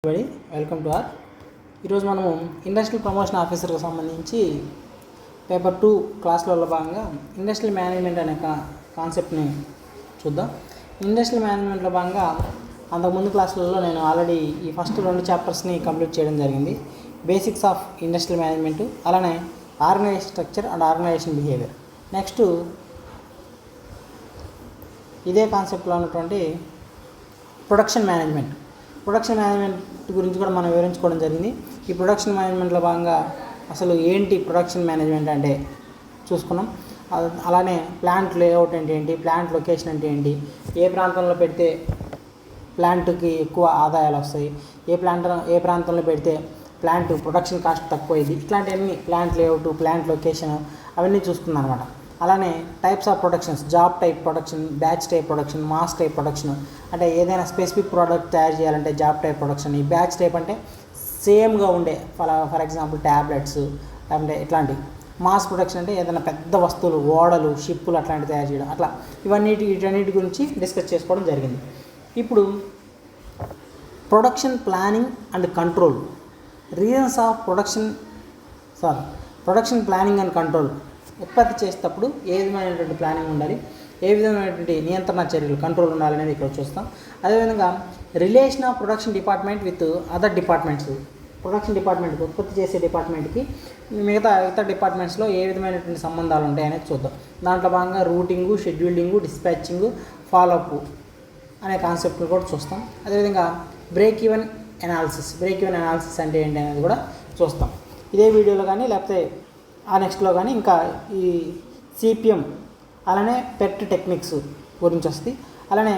everybody, welcome to are. ఈరోజు మనము industrial promotion ఆఫీసర్కి సంబంధించి పేపర్ 2 క్లాస్లలో భాగంగా ఇండస్ట్రియల్ మేనేజ్మెంట్ అనే కాన్సెప్ట్ని చూద్దాం. ఇండస్ట్రియల్ మేనేజ్మెంట్లో భాగంగా అంతకుముందు క్లాసులలో నేను ఆల్రెడీ ఈ ఫస్ట్ 2 చాప్టర్స్ని కంప్లీట్ చేయడం జరిగింది. బేసిక్స్ ఆఫ్ ఇండస్ట్రియల్ మేనేజ్మెంట్, అలానే organisation structure and organisation behaviour. Next ఇదే కాన్సెప్ట్లో ఉన్నటువంటి ప్రొడక్షన్ మేనేజ్మెంట్ గురించి కూడా మనం వివరించుకోవడం జరిగింది. ఈ ప్రొడక్షన్ మేనేజ్మెంట్లో భాగంగా అసలు ఏంటి ప్రొడక్షన్ మేనేజ్మెంట్ అంటే చూసుకున్నాం. అలానే ప్లాంట్ లేఅవుట్ అంటే ఏంటి, ప్లాంట్ లొకేషన్ అంటే ఏంటి, ఏ ప్రాంతంలో పెడితే ప్లాంట్కి ఎక్కువ ఆదాయాలు వస్తాయి, ఏ ప్రాంతంలో పెడితే ప్లాంట్ ప్రొడక్షన్ కాస్ట్ తక్కువైంది, ఇట్లాంటివన్నీ ప్లాంట్ లేఅవుట్, ప్లాంట్ లొకేషన్ అవన్నీ చూసుకున్నాం అనమాట. అలానే types of productions, job type production, batch type production, mass type production. అంటే ఏదైనా స్పెసిఫిక్ ప్రోడక్ట్ తయారు చేయాలంటే జాబ్ టైప్ ప్రొడక్షన్. ఈ బ్యాచ్ టైప్ అంటే సేమ్గా ఉండే ఫర్ ఎగ్జాంపుల్ ట్యాబ్లెట్స్ అంటే ఇట్లాంటి. మాస్ ప్రొడక్షన్ అంటే ఏదైనా పెద్ద వస్తువులు, ఓడలు, షిప్పులు అట్లాంటివి తయారు చేయడం. అట్లా వీటన్నిటి గురించి డిస్కస్ చేసుకోవడం జరిగింది. ఇప్పుడు production planning and control, reasons of production planning and control. ఉత్పత్తి చేసేటప్పుడు ఏ విధమైనటువంటి ప్లానింగ్ ఉండాలి, ఏ విధమైనటువంటి నియంత్రణ చర్యలు, కంట్రోల్ ఉండాలనేది ఇక్కడ చూస్తాం. అదేవిధంగా relation of production department with other departments. Production డిపార్ట్మెంట్కి, ఉత్పత్తి చేసే డిపార్ట్మెంట్కి మిగతా ఇతర డిపార్ట్మెంట్స్లో ఏ విధమైనటువంటి సంబంధాలు ఉంటాయనేది చూద్దాం. దాంట్లో భాగంగా రూటింగు, షెడ్యూలింగు, డిస్పాచింగు, ఫాలోఅప్ అనే కాన్సెప్ట్ని కూడా చూస్తాం. అదేవిధంగా బ్రేక్ ఈవెన్ అనాలిసిస్ అంటే ఏంటి అనేది కూడా చూస్తాం. ఇదే వీడియోలో కానీ లేకపోతే ఆ నెక్స్ట్లో కానీ ఇంకా ఈ సిపిఎం అలానే పెట్ టెక్నిక్స్ గురించి వస్తుంది. అలానే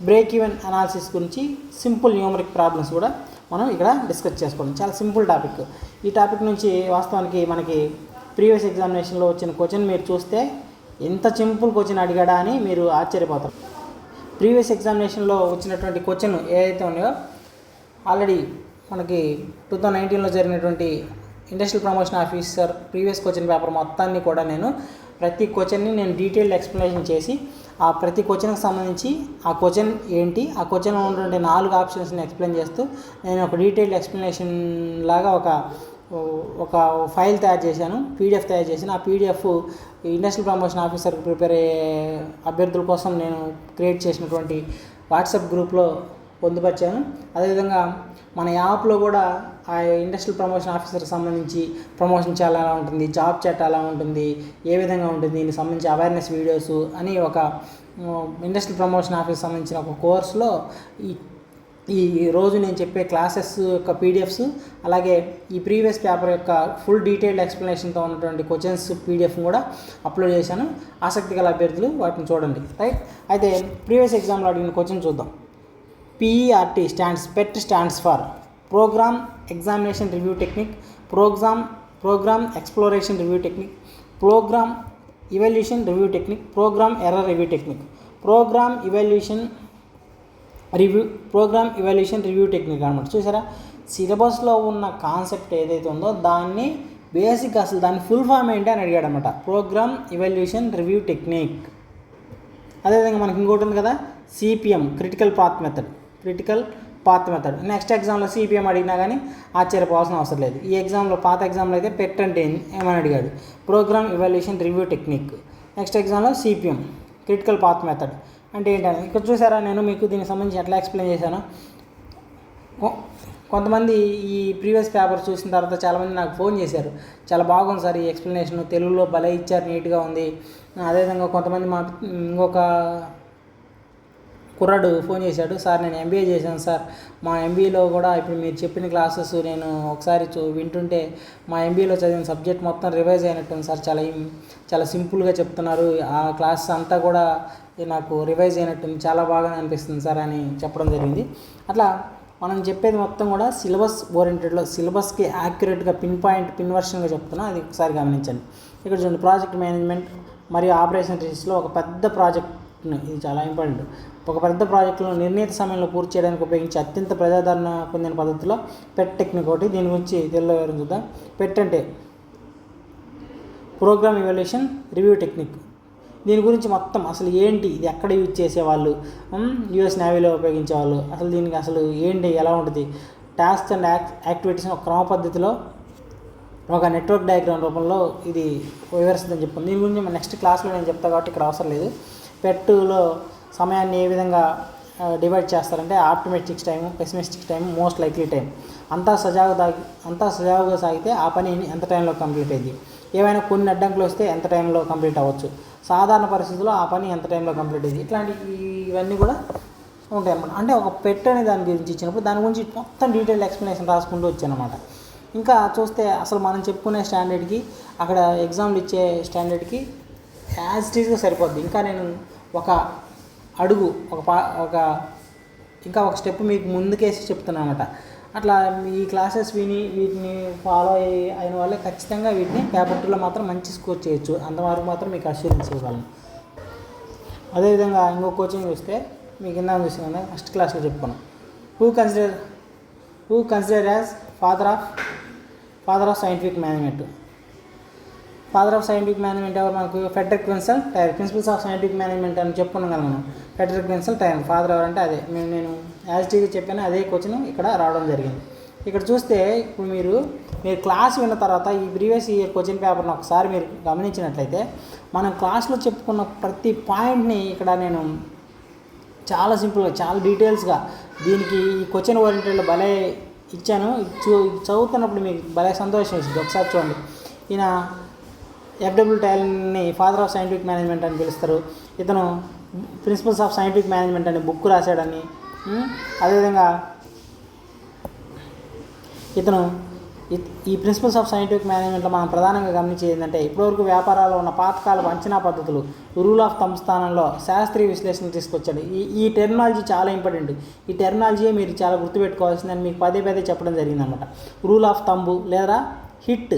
బ్రేక్ ఈవెన్ అనాలిసిస్ గురించి సింపుల్ న్యూమరిక్ ప్రాబ్లమ్స్ కూడా మనం ఇక్కడ డిస్కస్ చేసుకోవడం. చాలా సింపుల్ టాపిక్. ఈ టాపిక్ నుంచి వాస్తవానికి మనకి ప్రీవియస్ ఎగ్జామినేషన్లో వచ్చిన క్వశ్చన్ మీరు చూస్తే ఎంత సింపుల్ క్వశ్చన్ అడిగాడా అని మీరు ఆశ్చర్యపోతారు. ప్రీవియస్ ఎగ్జామినేషన్లో వచ్చినటువంటి క్వశ్చన్ ఏదైతే ఉన్నాయో ఆల్రెడీ మనకి 2019లో జరిగినటువంటి industrial promotion officer previous question paper మొత్తాన్ని కూడా ప్రతి క్వశ్చన్ని నేను డీటెయిల్డ్ ఎక్స్ప్లెనేషన్ చేసి ఆ ప్రతి క్వశ్చన్కి సంబంధించి ఆ క్వశ్చన్ ఏంటి, ఆ క్వశ్చన్ ఉన్నటువంటి 4 ఆప్షన్స్ని ఎక్స్ప్లెయిన్ చేస్తూ నేను ఒక డీటెయిల్డ్ ఎక్స్ప్లెనేషన్ లాగా ఒక ఫైల్ తయారు చేశాను, పీడిఎఫ్ తయారు చేశాను. ఆ పీడిఎఫ్ ఇండస్ట్రియల్ ప్రమోషన్ ఆఫీసర్కి ప్రిపేర్ అయ్యే అభ్యర్థుల కోసం నేను క్రియేట్ చేసినటువంటి వాట్సాప్ గ్రూప్లో పొందుపరిచాను. అదేవిధంగా మన యాప్లో కూడా ఆ ఇండస్ట్రియల్ ప్రమోషన్ ఆఫీసర్కి సంబంధించి ప్రమోషన్ చాలా ఎలా ఉంటుంది, జాబ్ చాట్ ఎలా ఉంటుంది, ఏ విధంగా ఉంటుంది, దీనికి సంబంధించి అవేర్నెస్ వీడియోస్ అని ఒక ఇండస్ట్రియల్ ప్రమోషన్ ఆఫీసర్ సంబంధించిన ఒక కోర్సులో ఈ రోజు నేను చెప్పే క్లాసెస్ యొక్క పీడిఎఫ్స్, అలాగే ఈ ప్రీవియస్ పేపర్ యొక్క ఫుల్ డీటెయిల్డ్ ఎక్స్ప్లెనేషన్తో ఉన్నటువంటి క్వశ్చన్స్ పీడిఎఫ్ కూడా అప్లోడ్ చేశాను. ఆసక్తి గల అభ్యర్థులు వాటిని చూడండి. రైట్. అయితే ప్రీవియస్ ఎగ్జామ్లో అడిగిన క్వశ్చన్ చూద్దాం. PERT PET stands for Program Examination Review Technique, Program Exploration Review Technique, Program Evaluation Review Technique, Program Error Review Technique. Program Evaluation Review Technique అన్నమాట. చూసారా, సిలబస్లో ఉన్న కాన్సెప్ట్ ఏదైతే ఉందో దాన్ని బేసిక్ అసలు దాని ఫుల్ ఫామ్ ఏంటి అని అడిగాడు అనమాట. Program evaluation review technique. అదేవిధంగా మనకి ఇంకోటి ఉంది కదా, CPM, critical path method. Next ఎగ్జామ్లో సిపిఎం అడిగినా కానీ ఆశ్చర్యపోవాల్సిన అవసరం లేదు. ఈ ఎగ్జామ్లో, పాత ఎగ్జామ్లో అయితే పెట్ అంటే ఏమని అడిగాడు, program evaluation review technique. Next ఎగ్జామ్లో సిపిఎం, క్రిటికల్ పాత్ మెథడ్ అంటే ఏంటని ఇక్కడ చూసారా. నేను మీకు దీనికి సంబంధించి ఎట్లా ఎక్స్ప్లెయిన్ చేశాను. కొంతమంది ఈ ప్రీవియస్ పేపర్ చూసిన తర్వాత చాలామంది నాకు ఫోన్ చేశారు, చాలా బాగుంది సార్ ఈ ఎక్స్ప్లెనేషన్, తెలుగులో భలే ఇచ్చారు, నీట్గా ఉంది. అదేవిధంగా కొంతమంది ఇంకొక కుర్రాడు ఫోన్ చేశాడు, సార్ నేను ఎంబీఏ చేశాను సార్, మా ఎంబీఏలో కూడా ఇప్పుడు మీరు చెప్పిన క్లాసెస్ నేను ఒకసారి వింటుంటే మా ఎంబీఏలో చదివిన సబ్జెక్ట్ మొత్తం రివైజ్ అయినట్టుంది సార్, చాలా సింపుల్గా చెప్తున్నారు, ఆ క్లాస్ అంతా కూడా నాకు రివైజ్ అయినట్టుంది, చాలా బాగా అనిపిస్తుంది సార్ అని చెప్పడం జరిగింది. అట్లా మనం చెప్పేది మొత్తం కూడా సిలబస్ ఓరియంటెడ్లో, సిలబస్కి యాక్యురేట్గా పిన్ వర్షన్గా చెప్తున్నా, అది ఒకసారి గమనించండి. ఇక్కడ చూడండి, ప్రాజెక్ట్ మేనేజ్మెంట్ మరియు ఆపరేషన్ రిసర్చ్లో ఒక పెద్ద ప్రాజెక్ట్, ఇది చాలా ఇంపార్టెంట్. ఒక పెద్ద ప్రాజెక్టులను నిర్ణీత సమయంలో పూర్తి చేయడానికి ఉపయోగించే అత్యంత ప్రజాదరణ పొందిన పద్ధతిలో పెట్ టెక్నిక్ ఒకటి. దీని గురించి తెలుగులో వివరం చూద్దాం. పెట్ అంటే ప్రోగ్రామ్ ఇవాల్యుయేషన్ రివ్యూ టెక్నిక్. దీని గురించి మొత్తం అసలు ఏంటి, ఇది ఎక్కడ యూజ్ చేసేవాళ్ళు, యుఎస్ నేవీలో ఉపయోగించేవాళ్ళు, అసలు దీనికి అసలు ఏంటి, ఎలా ఉంటుంది, టాస్క్స్ అండ్ యాక్టివిటీస్ని ఒక క్రమ పద్ధతిలో ఒక నెట్వర్క్ డయాగ్రామ్ రూపంలో ఇది వివరిస్తుందని చెప్పుకుంది. దీని గురించి నెక్స్ట్ క్లాస్లో నేను చెప్తాను కాబట్టి ఇక్కడ అవసరం లేదు. పెట్టులో సమయాన్ని ఏ విధంగా డివైడ్ చేస్తారంటే optimistic time, pessimistic time, most likely time. అంతా సజావుగా సాగితే ఆ పని ఎంత టైంలో కంప్లీట్ అయింది, ఏమైనా కొన్ని అడ్డంకులు వస్తే ఎంత టైంలో కంప్లీట్ అవ్వచ్చు, సాధారణ పరిస్థితుల్లో ఆ పని ఎంత టైంలో కంప్లీట్ అయింది, ఇవన్నీ కూడా ఉంటాయి అన్నమాట. అంటే ఒక పెట్ అనే దాని గురించి ఇచ్చినప్పుడు దాని గురించి మొత్తం డీటెయిల్ ఎక్స్ప్లెనేషన్ రాసుకుంటూ వచ్చానమాట. ఇంకా చూస్తే అసలు మనం చెప్పుకునే స్టాండర్డ్కి అక్కడ ఎగ్జామ్లు ఇచ్చే స్టాండర్డ్కి యాజ్ ఇట్ ఈస్గా సరిపోద్ది. ఇంకా నేను ఒక అడుగు ఇంకా ఒక స్టెప్ మీకు ముందుకేసి చెప్తున్నాను అనమాట. అట్లా ఈ క్లాసెస్ వీటిని ఫాలో అయిన వాళ్ళే ఖచ్చితంగా వీటిని పేపర్ 2లో మాత్రం మంచి స్కోర్ చేయొచ్చు. అంతవరకు మాత్రం మీకు అష్యూరెన్స్ ఇవ్వగలను. అదేవిధంగా ఇంకో కోచింగ్ చూస్తే మీకు ఇందాక చూసిన ఫస్ట్ క్లాస్లో చెప్పుకున్నాం. Who consider as father of scientific management. Father of scientific management ఎవరు మనకు? Frederick Winslow Taylor. Principles of scientific management అని చెప్పుకున్నాం కదా మనం. Frederick Winslow tailor. ఫాదర్ ఎవరంటే అదే నేను యాజ్ టీగా చెప్పాను, అదే క్వశ్చన్ ఇక్కడ రావడం జరిగింది. ఇక్కడ చూస్తే ఇప్పుడు మీరు క్లాస్ విన్న తర్వాత ఈ ప్రీవియస్ ఇయర్ క్వశ్చన్ పేపర్ని ఒకసారి మీరు గమనించినట్లయితే మనం క్లాస్లో చెప్పుకున్న ప్రతి పాయింట్ని ఇక్కడ నేను చాలా సింపుల్గా, చాలా డీటెయిల్స్గా దీనికి ఈ క్వశ్చన్ ఓరియంటెడ్లో భలే ఇచ్చాను. చదువుతున్నప్పుడు మీకు భలే సంతోషం వేసింది. ఒకసారి చూడండి. ఈయన ఎఫ్డబ్ల్యూ టైలర్ని ఫాదర్ ఆఫ్ సైంటిఫిక్ మేనేజ్మెంట్ అని పిలుస్తారు. ఇతను ప్రిన్సిపల్స్ ఆఫ్ సైంటిఫిక్ మేనేజ్మెంట్ అని బుక్ రాశాడని, అదేవిధంగా ఇతను ఈ ప్రిన్సిపల్స్ ఆఫ్ సైంటిఫిక్ మేనేజ్మెంట్లో మనం ప్రధానంగా గమనించేది ఏంటంటే ఇప్పటివరకు వ్యాపారాల్లో ఉన్న పాతకాలపు అంచనా పద్ధతులు రూల్ ఆఫ్ థంబ్ స్థానంలో శాస్త్రీయ విశ్లేషణ తీసుకొచ్చాడు. ఈ టెర్మినాలజీ చాలా ఇంపార్టెంట్. ఈ టెర్మినాలజీయే మీరు చాలా గుర్తుపెట్టుకోవాల్సిందని మీకు పదే చెప్పడం జరిగిందనమాట. రూల్ ఆఫ్ థంబ్ లేదా హిట్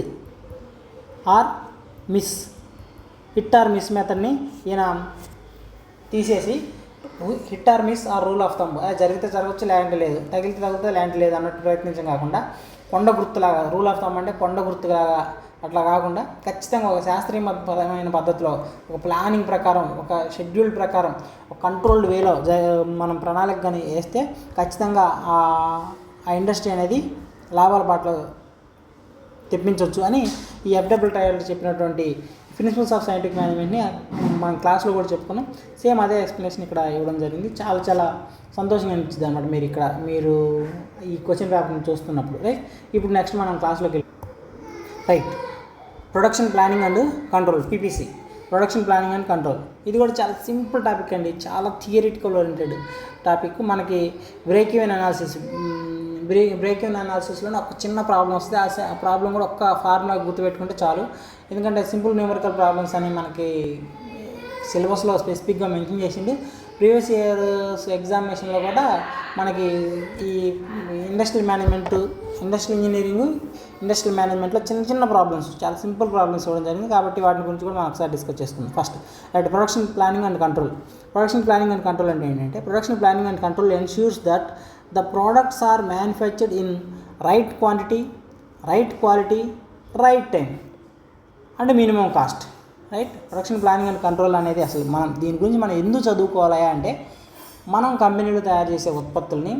ఆర్ మిస్ మెథడ్ని ఈయన తీసేసి hit or miss or rule of thumb, అది జరిగితే జరగవచ్చు, లేదంటే లేదు, తగిలితే తగిలితే లేదంటే లేదు అన్నట్టు ప్రయత్నించడం కాకుండా కొండ గుర్తులాగా, రూల్ ఆఫ్ థంబ్ అంటే కొండ గుర్తులాగా అట్లా కాకుండా ఖచ్చితంగా ఒక శాస్త్రీయపరమైన పద్ధతిలో, ఒక ప్లానింగ్ ప్రకారం, ఒక షెడ్యూల్ ప్రకారం, ఒక కంట్రోల్డ్ వేలో మనం ప్రణాళిక కానీ వేస్తే ఖచ్చితంగా ఆ ఇండస్ట్రీ అనేది లాభాల బాటలో తెప్పించవచ్చు అని ఈ ఎఫ్డబ్ల్యూ టైలర్ చెప్పినటువంటి ప్రిన్సిపల్స్ ఆఫ్ సైంటిఫిక్ మేనేజ్మెంట్ని మనం క్లాస్లో కూడా చెప్పుకున్నాం. సేమ్ అదే ఎక్స్ప్లెనేషన్ ఇక్కడ ఇవ్వడం జరిగింది. చాలా సంతోషంగా అనిపించింది అనమాట మీరు ఈ క్వశ్చన్ పేపర్ని చూస్తున్నప్పుడు. రైట్, ఇప్పుడు నెక్స్ట్ మనం క్లాస్లోకి వెళ్ళి right production planning and control, PPC, production planning and control. ఇది కూడా చాలా సింపుల్ టాపిక్ అండి, చాలా థియరిటికల్ ఓరియంటెడ్ టాపిక్. మనకి బ్రేక్ ఈవెన్ అనాలిసిస్లోనే ఒక చిన్న ప్రాబ్లం వస్తే ఆ ప్రాబ్లం కూడా ఒక్క ఫార్ములా గుర్తుపెట్టుకుంటే చాలు. ఎందుకంటే సింపుల్ న్యూమరికల్ ప్రాబ్లమ్స్ అని మనకి సిలబస్లో స్పెసిఫిక్గా మెన్షన్ చేసింది. ప్రీవియస్ ఇయర్ ఎగ్జామినేషన్లో కూడా మనకి ఈ industrial management, industrial engineering, industrial మేనేజ్మెంట్లో చిన్న ప్రాబ్లమ్స్, చాలా సింపుల్ ప్రాబ్లమ్స్ ఇవ్వడం జరిగింది. కాబట్టి వాటి గురించి కూడా మనం ఒకసారి డిస్కస్ చేసుకుందాం. First right, production planning and control. Production planning and control అంటే ఏంటంటే production planning and control ensures that the products are manufactured in right quantity, right quality, right time and minimum cost. Right, production planning and control అనేది అసలు దీని గురించి మనం ఎందుకు చదువుకోవాలి అంటే మనం కంపెనీలో తయారు చేసే ఉత్పత్తుల్ని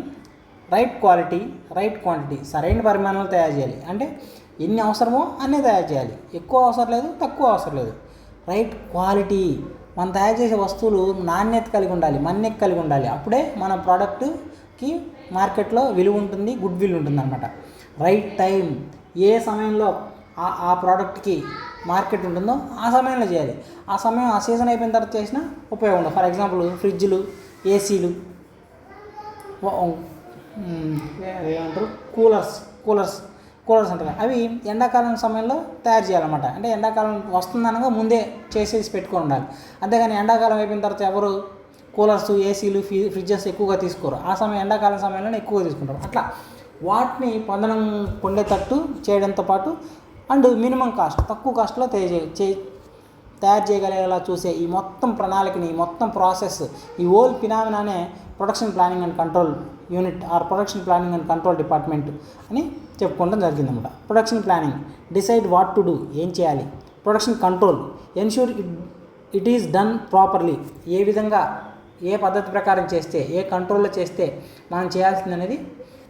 రైట్ క్వాలిటీ, రైట్ క్వాంటిటీ, సరైన పరిమాణంలో తయారు చేయాలి. అంటే ఎన్ని అవసరమో అన్నీ తయారు చేయాలి. ఎక్కువ అవసరం లేదు, తక్కువ అవసరం లేదు. రైట్ క్వాలిటీ, మనం తయారు చేసే వస్తువులు నాణ్యత కలిగి ఉండాలి, మన్నిక కలిగి ఉండాలి. అప్పుడే మన ప్రోడక్ట్కి మార్కెట్లో విలువ ఉంటుంది, గుడ్ విల్ ఉంటుంది అనమాట. రైట్ టైం, ఏ సమయంలో ఆ ప్రోడక్ట్కి మార్కెట్ ఉంటుందో ఆ సమయంలో చేయాలి. ఆ సీజన్ అయిపోయిన తర్వాత చేసినా ఉపయోగం ఉండదు. ఫర్ ఎగ్జాంపుల్ ఫ్రిడ్జ్లు, ఏసీలు, ఏమంటారు కూలర్స్ అంటారు. అవి ఎండాకాలం సమయంలో తయారు చేయాలన్నమాట. అంటే ఎండాకాలం వస్తుందనగా ముందే చేసేసి పెట్టుకొని ఉండాలి. అంతేగాని ఎండాకాలం అయిపోయిన తర్వాత ఎవరు కూలర్స్, ఏసీలు, ఫ్రిడ్జెస్ ఎక్కువగా తీసుకోరు. ఆ ఎండాకాలం సమయంలోనే ఎక్కువగా తీసుకుంటారు. అట్లా వాటిని పొందేటట్టు చేయడంతో పాటు అండ్ మినిమం కాస్ట్, తక్కువ కాస్ట్లో తయారు చేయగలిగేలా చూసే ఈ మొత్తం ప్రణాళికని, ఈ మొత్తం ప్రాసెస్, ఈ హోల్ ఫినామినానే production planning and control unit or production planning and control department అని చెప్పుకోవడం జరిగిందన్నమాట. Production planning, decide what to do, ఏం చేయాలి. Production control, ensure it is done properly, ఏ విధంగా, ఏ పద్ధతి ప్రకారం చేస్తే, ఏ కంట్రోల్లో చేస్తే మనం చేయాల్సింది అనేది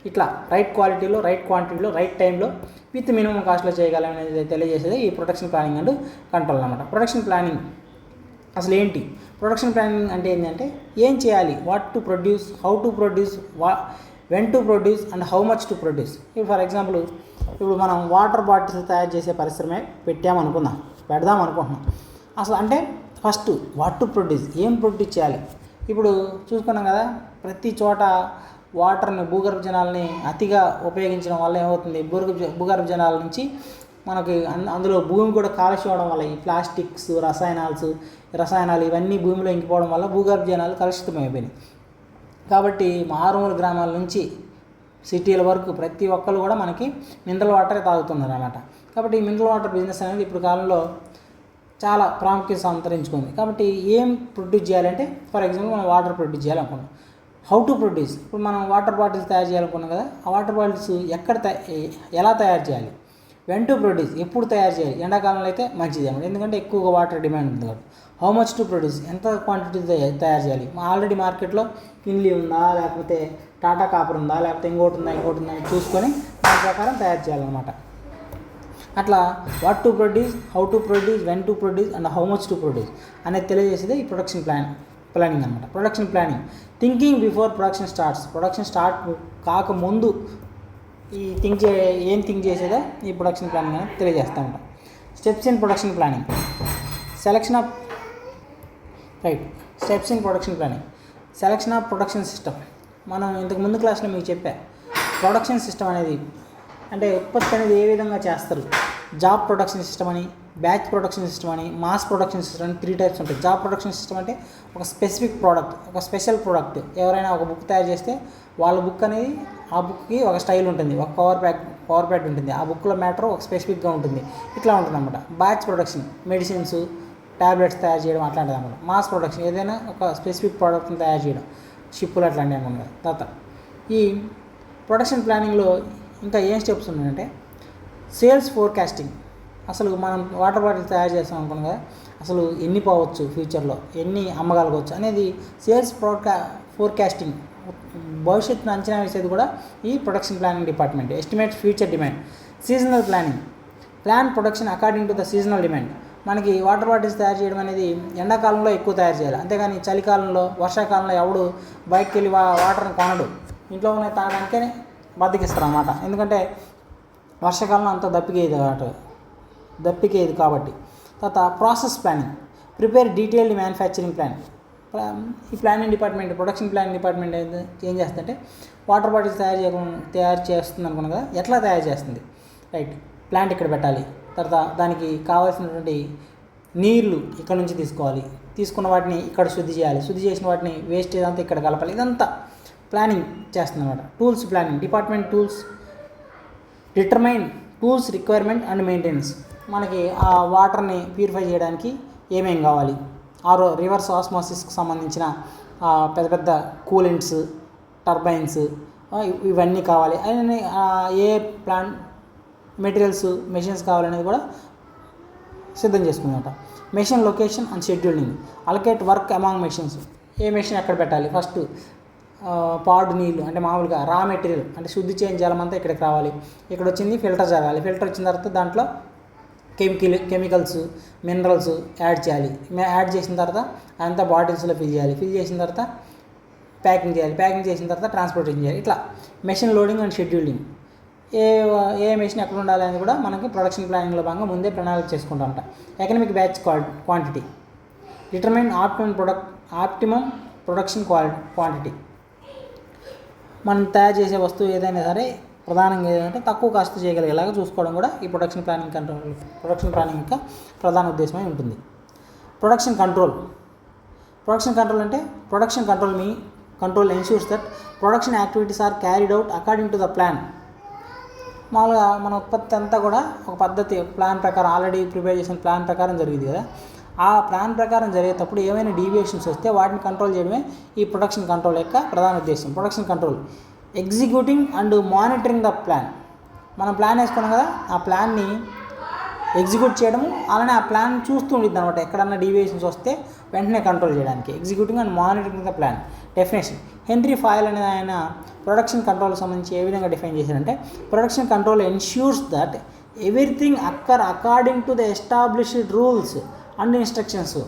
ఇట్లా రైట్ క్వాలిటీలో, రైట్ క్వాంటిటీలో, రైట్ టైంలో విత్ మినిమం కాస్ట్లో చేయగలమనేది తెలియజేసేది ఈ ప్రొడక్షన్ ప్లానింగ్ అండ్ కంట్రోల్ అన్నమాట. ప్రొడక్షన్ ప్లానింగ్ అసలు ఏంటి? ప్రొడక్షన్ ప్లానింగ్ అంటే ఏంటంటే ఏం చేయాలి, what to produce, how to produce, when to produce and how much to produce. ఇప్పుడు ఫర్ ఎగ్జాంపుల్ ఇప్పుడు మనం వాటర్ బాటిల్స్ తయారు చేసే పరిశ్రమే పెడదాం అనుకుంటున్నాం. అసలు అంటే ఫస్ట్ వాట్ టు ప్రొడ్యూస్, ఏం ప్రొడ్యూస్ చేయాలి. ఇప్పుడు చూసుకున్నాం కదా, ప్రతి చోట వాటర్ని, భూగర్భ జలాలని అతిగా ఉపయోగించడం వల్ల ఏమవుతుంది, భూగర్భ జలాల నుంచి మనకి అందులో భూమి కూడా కాలుష్యం అవడం వల్ల ఈ ప్లాస్టిక్స్, రసాయనాలు ఇవన్నీ భూమిలో ఇంకిపోవడం వల్ల భూగర్భ జలాలు కలుషితమైపోయినాయి. కాబట్టి మారుమూల గ్రామాల నుంచి సిటీల వరకు ప్రతి ఒక్కరు కూడా మనకి మినరల్ వాటరే తాగుతున్నారు అన్నమాట. కాబట్టి ఈ మినరల్ వాటర్ బిజినెస్ అనేది ఇప్పుడు కాలంలో చాలా ప్రాముఖ్యత సంతరించుకుంది. కాబట్టి ఏం ప్రొడ్యూస్ చేయాలంటే, ఫర్ ఎగ్జాంపుల్ మనం వాటర్ ప్రొడ్యూస్ చేయాలనుకున్నాం, హౌ టు ప్రొడ్యూస్. ఇప్పుడు మనం వాటర్ బాటిల్స్ తయారు చేయాలనుకున్నాం కదా, ఆ వాటర్ బాటిల్స్ ఎలా తయారు చేయాలి, వెన్ టు ప్రొడ్యూస్, ఎప్పుడు తయారు చేయాలి. ఎండాకాలంలో అయితే మంచిది అన్నమాట, ఎందుకంటే ఎక్కువగా వాటర్ డిమాండ్ ఉంది కాబట్టి. హౌ మచ్ టు ప్రొడ్యూస్, ఎంత క్వాంటిటీ తయారు చేయాలి. ఆల్రెడీ మార్కెట్లో కిన్లీ ఉందా, లేకపోతే టాటా కాపర్ ఉందా, లేకపోతే ఇంకోటి ఉందా చూసుకొని దాని ప్రకారం తయారు చేయాలన్నమాట. అట్లా what to produce, how to produce, when to produce and how much to produce అనేది తెలియజేసేది ఈ ప్రొడక్షన్ ప్లానింగ్ అనమాట. Production planning thinking before production starts. Production start కాకముందు ఏం థింక్ చేసేదో ఈ ప్రొడక్షన్ ప్లానింగ్ అనేది తెలియజేస్తూ ఉంటాం. Steps in production planning, selection of production system. మనం ఇంతకు ముందు క్లాస్లో మీకు చెప్పా, ప్రొడక్షన్ సిస్టమ్ అనేది అంటే ఉత్పత్తి అనేది ఏ విధంగా చేస్తారు. జాబ్ ప్రొడక్షన్ సిస్టమ్ అని, బ్యాచ్ ప్రొడక్షన్ సిస్టమ్ అని, మాస్ ప్రొడక్షన్ సిస్టమ్ అని 3 టైప్స్ ఉంటాయి. జాబ్ ప్రొడక్షన్ సిస్టమ్ అంటే ఒక స్పెసిఫిక్ ప్రోడక్ట్, ఒక స్పెషల్ ప్రోడక్ట్. ఎవరైనా ఒక బుక్ తయారు చేస్తే వాళ్ళ బుక్ అనేది, ఆ బుక్కి ఒక స్టైల్ ఉంటుంది, ఒక పవర్ ప్యాడ్ ఉంటుంది, ఆ బుక్లో మ్యాటర్ ఒక స్పెసిఫిక్గా ఉంటుంది, ఇట్లా ఉంటుంది అన్నమాట. బ్యాచ్ ప్రొడక్షన్ మెడిసిన్స్, ట్యాబ్లెట్స్ తయారు చేయడం అట్లాంటిది అన్నమాట. మాస్ ప్రొడక్షన్ ఏదైనా ఒక స్పెసిఫిక్ ప్రోడక్ట్ని తయారు చేయడం, షిప్పులు అట్లాంటివి అనుకున్నాం. తర్వాత ఈ ప్రొడక్షన్ ప్లానింగ్లో ఇంకా ఏం స్టెప్స్ ఉన్నాయంటే సేల్స్ ఫోర్కాస్టింగ్. అసలు మనం వాటర్ బాటిల్ తయారు చేస్తాం అనుకున్నాం కదా, అసలు ఎన్ని పోవచ్చు, ఫ్యూచర్లో ఎన్ని అమ్మగలగవచ్చు అనేది సేల్స్ ఫోర్కాస్టింగ్, భవిష్యత్తును అంచనా వేసేది కూడా ఈ production planning department. Estimate future demand. Seasonal planning, plan production according to the seasonal demand. మనకి వాటర్ బాటిల్స్ తయారు చేయడం అనేది ఎండాకాలంలో ఎక్కువ తయారు చేయాలి, అంతేగాని చలికాలంలో, వర్షాకాలంలో ఎవడు బయటకు వెళ్ళి వాటర్ని కొనడు, ఇంట్లో ఉన్న తాగడానికే బతికిస్తారు అన్నమాట. ఎందుకంటే వర్షాకాలంలో అంత దప్పికేది కాబట్టి. తర్వాత process planning, prepare detailed manufacturing plan. ఈ planning department, production planning department ఏం చేస్తుందంటే వాటర్ బాటిల్స్ తయారు చేస్తుంది అనుకున్నాం కదా, ఎట్లా తయారు చేస్తుంది, రైట్, ప్లాంట్ ఇక్కడ పెట్టాలి, తర్వాత దానికి కావాల్సినటువంటి నీళ్లు ఇక్కడ నుంచి తీసుకోవాలి, తీసుకున్న వాటిని ఇక్కడ శుద్ధి చేయాలి, శుద్ధి చేసిన వాటిని వేస్టేజ్ అంతా ఇక్కడ కలపాలి, ఇదంతా ప్లానింగ్ చేస్తుంది అన్నమాట. Tools planning, department tools, determine tools requirement and maintenance. మనకి ఆ వాటర్ని ప్యూరిఫై చేయడానికి ఏమేం కావాలి, రివర్స్ ఆస్మాసిస్కి సంబంధించిన పెద్ద పెద్ద కూలెంట్స్, టర్బైన్స్, ఇవన్నీ కావాలి. అన్నీ ఏ ప్లాంట్ మెటీరియల్స్, మెషిన్స్ కావాలనేది కూడా సిద్ధం చేసుకుందట. Machine location and scheduling, allocate work among machines. ఏ మెషిన్ ఎక్కడ పెట్టాలి, ఫస్ట్ పాడు నీళ్ళు అంటే మామూలుగా రా మెటీరియల్ అంటే శుద్ధి చేయని జలం అంతా ఇక్కడికి రావాలి, ఇక్కడ వచ్చింది ఫిల్టర్ జరగాలి, ఫిల్టర్ వచ్చిన తర్వాత దాంట్లో కెమికల్స్, మినరల్స్ యాడ్ చేయాలి, యాడ్ చేసిన తర్వాత అదంతా బాటిల్స్లో ఫిల్ చేయాలి, ఫిల్ చేసిన తర్వాత ప్యాకింగ్ చేయాలి, ప్యాకింగ్ చేసిన తర్వాత ట్రాన్స్పోర్టేషన్ చేయాలి. ఇట్లా machine loading and scheduling, A machine ఎక్కడ ఉండాలి అనేది కూడా మనకి ప్రొడక్షన్ ప్లానింగ్లో భాగంగా ముందే ప్రణాళిక చేసుకుంటామంట. Economic batch quantity, determine optimum production quantity. మనం తయారు చేసే వస్తువు ఏదైనా సరే ప్రధానంగా ఏదంటే తక్కువ కాస్ట్ చేయగలిగేలాగా చూసుకోవడం కూడా ఈ ప్రొడక్షన్ ప్లానింగ్ యొక్క ప్రధాన ఉద్దేశమై ఉంటుంది. ప్రొడక్షన్ కంట్రోల్ అంటే production control ensures that production activities are carried out according to the plan. మామూలుగా మన ఉత్పత్తి అంతా కూడా ఒక పద్ధతి, ప్లాన్ ప్రకారం ఆల్రెడీ ప్రిపేర్ చేసిన ప్లాన్ ప్రకారం జరిగింది కదా, ఆ ప్లాన్ ప్రకారం జరిగేటప్పుడు ఏమైనా డీవియేషన్స్ వస్తే వాటిని కంట్రోల్ చేయడమే ఈ ప్రొడక్షన్ కంట్రోల్ యొక్క ప్రధాన ఉద్దేశం. Production control executing and monitoring the plan. మనం ప్లాన్ వేసుకున్నాం కదా, ఆ ప్లాన్ని ఎగ్జిక్యూట్ చేయడము, అలానే ఆ ప్లాన్ చూస్తూ ఉండిద్ది అనమాట. ఎక్కడన్నా డీవియేషన్స్ వస్తే వెంటనే కంట్రోల్ చేయడానికి. Executing and monitoring the plan. Definition: Henry Fayol అనేది ఆయన ప్రొడక్షన్ కంట్రోల్కి సంబంధించి ఏ విధంగా డిఫైన్ చేశారంటే, production control ensures that everything occur according to the established rules and instructions.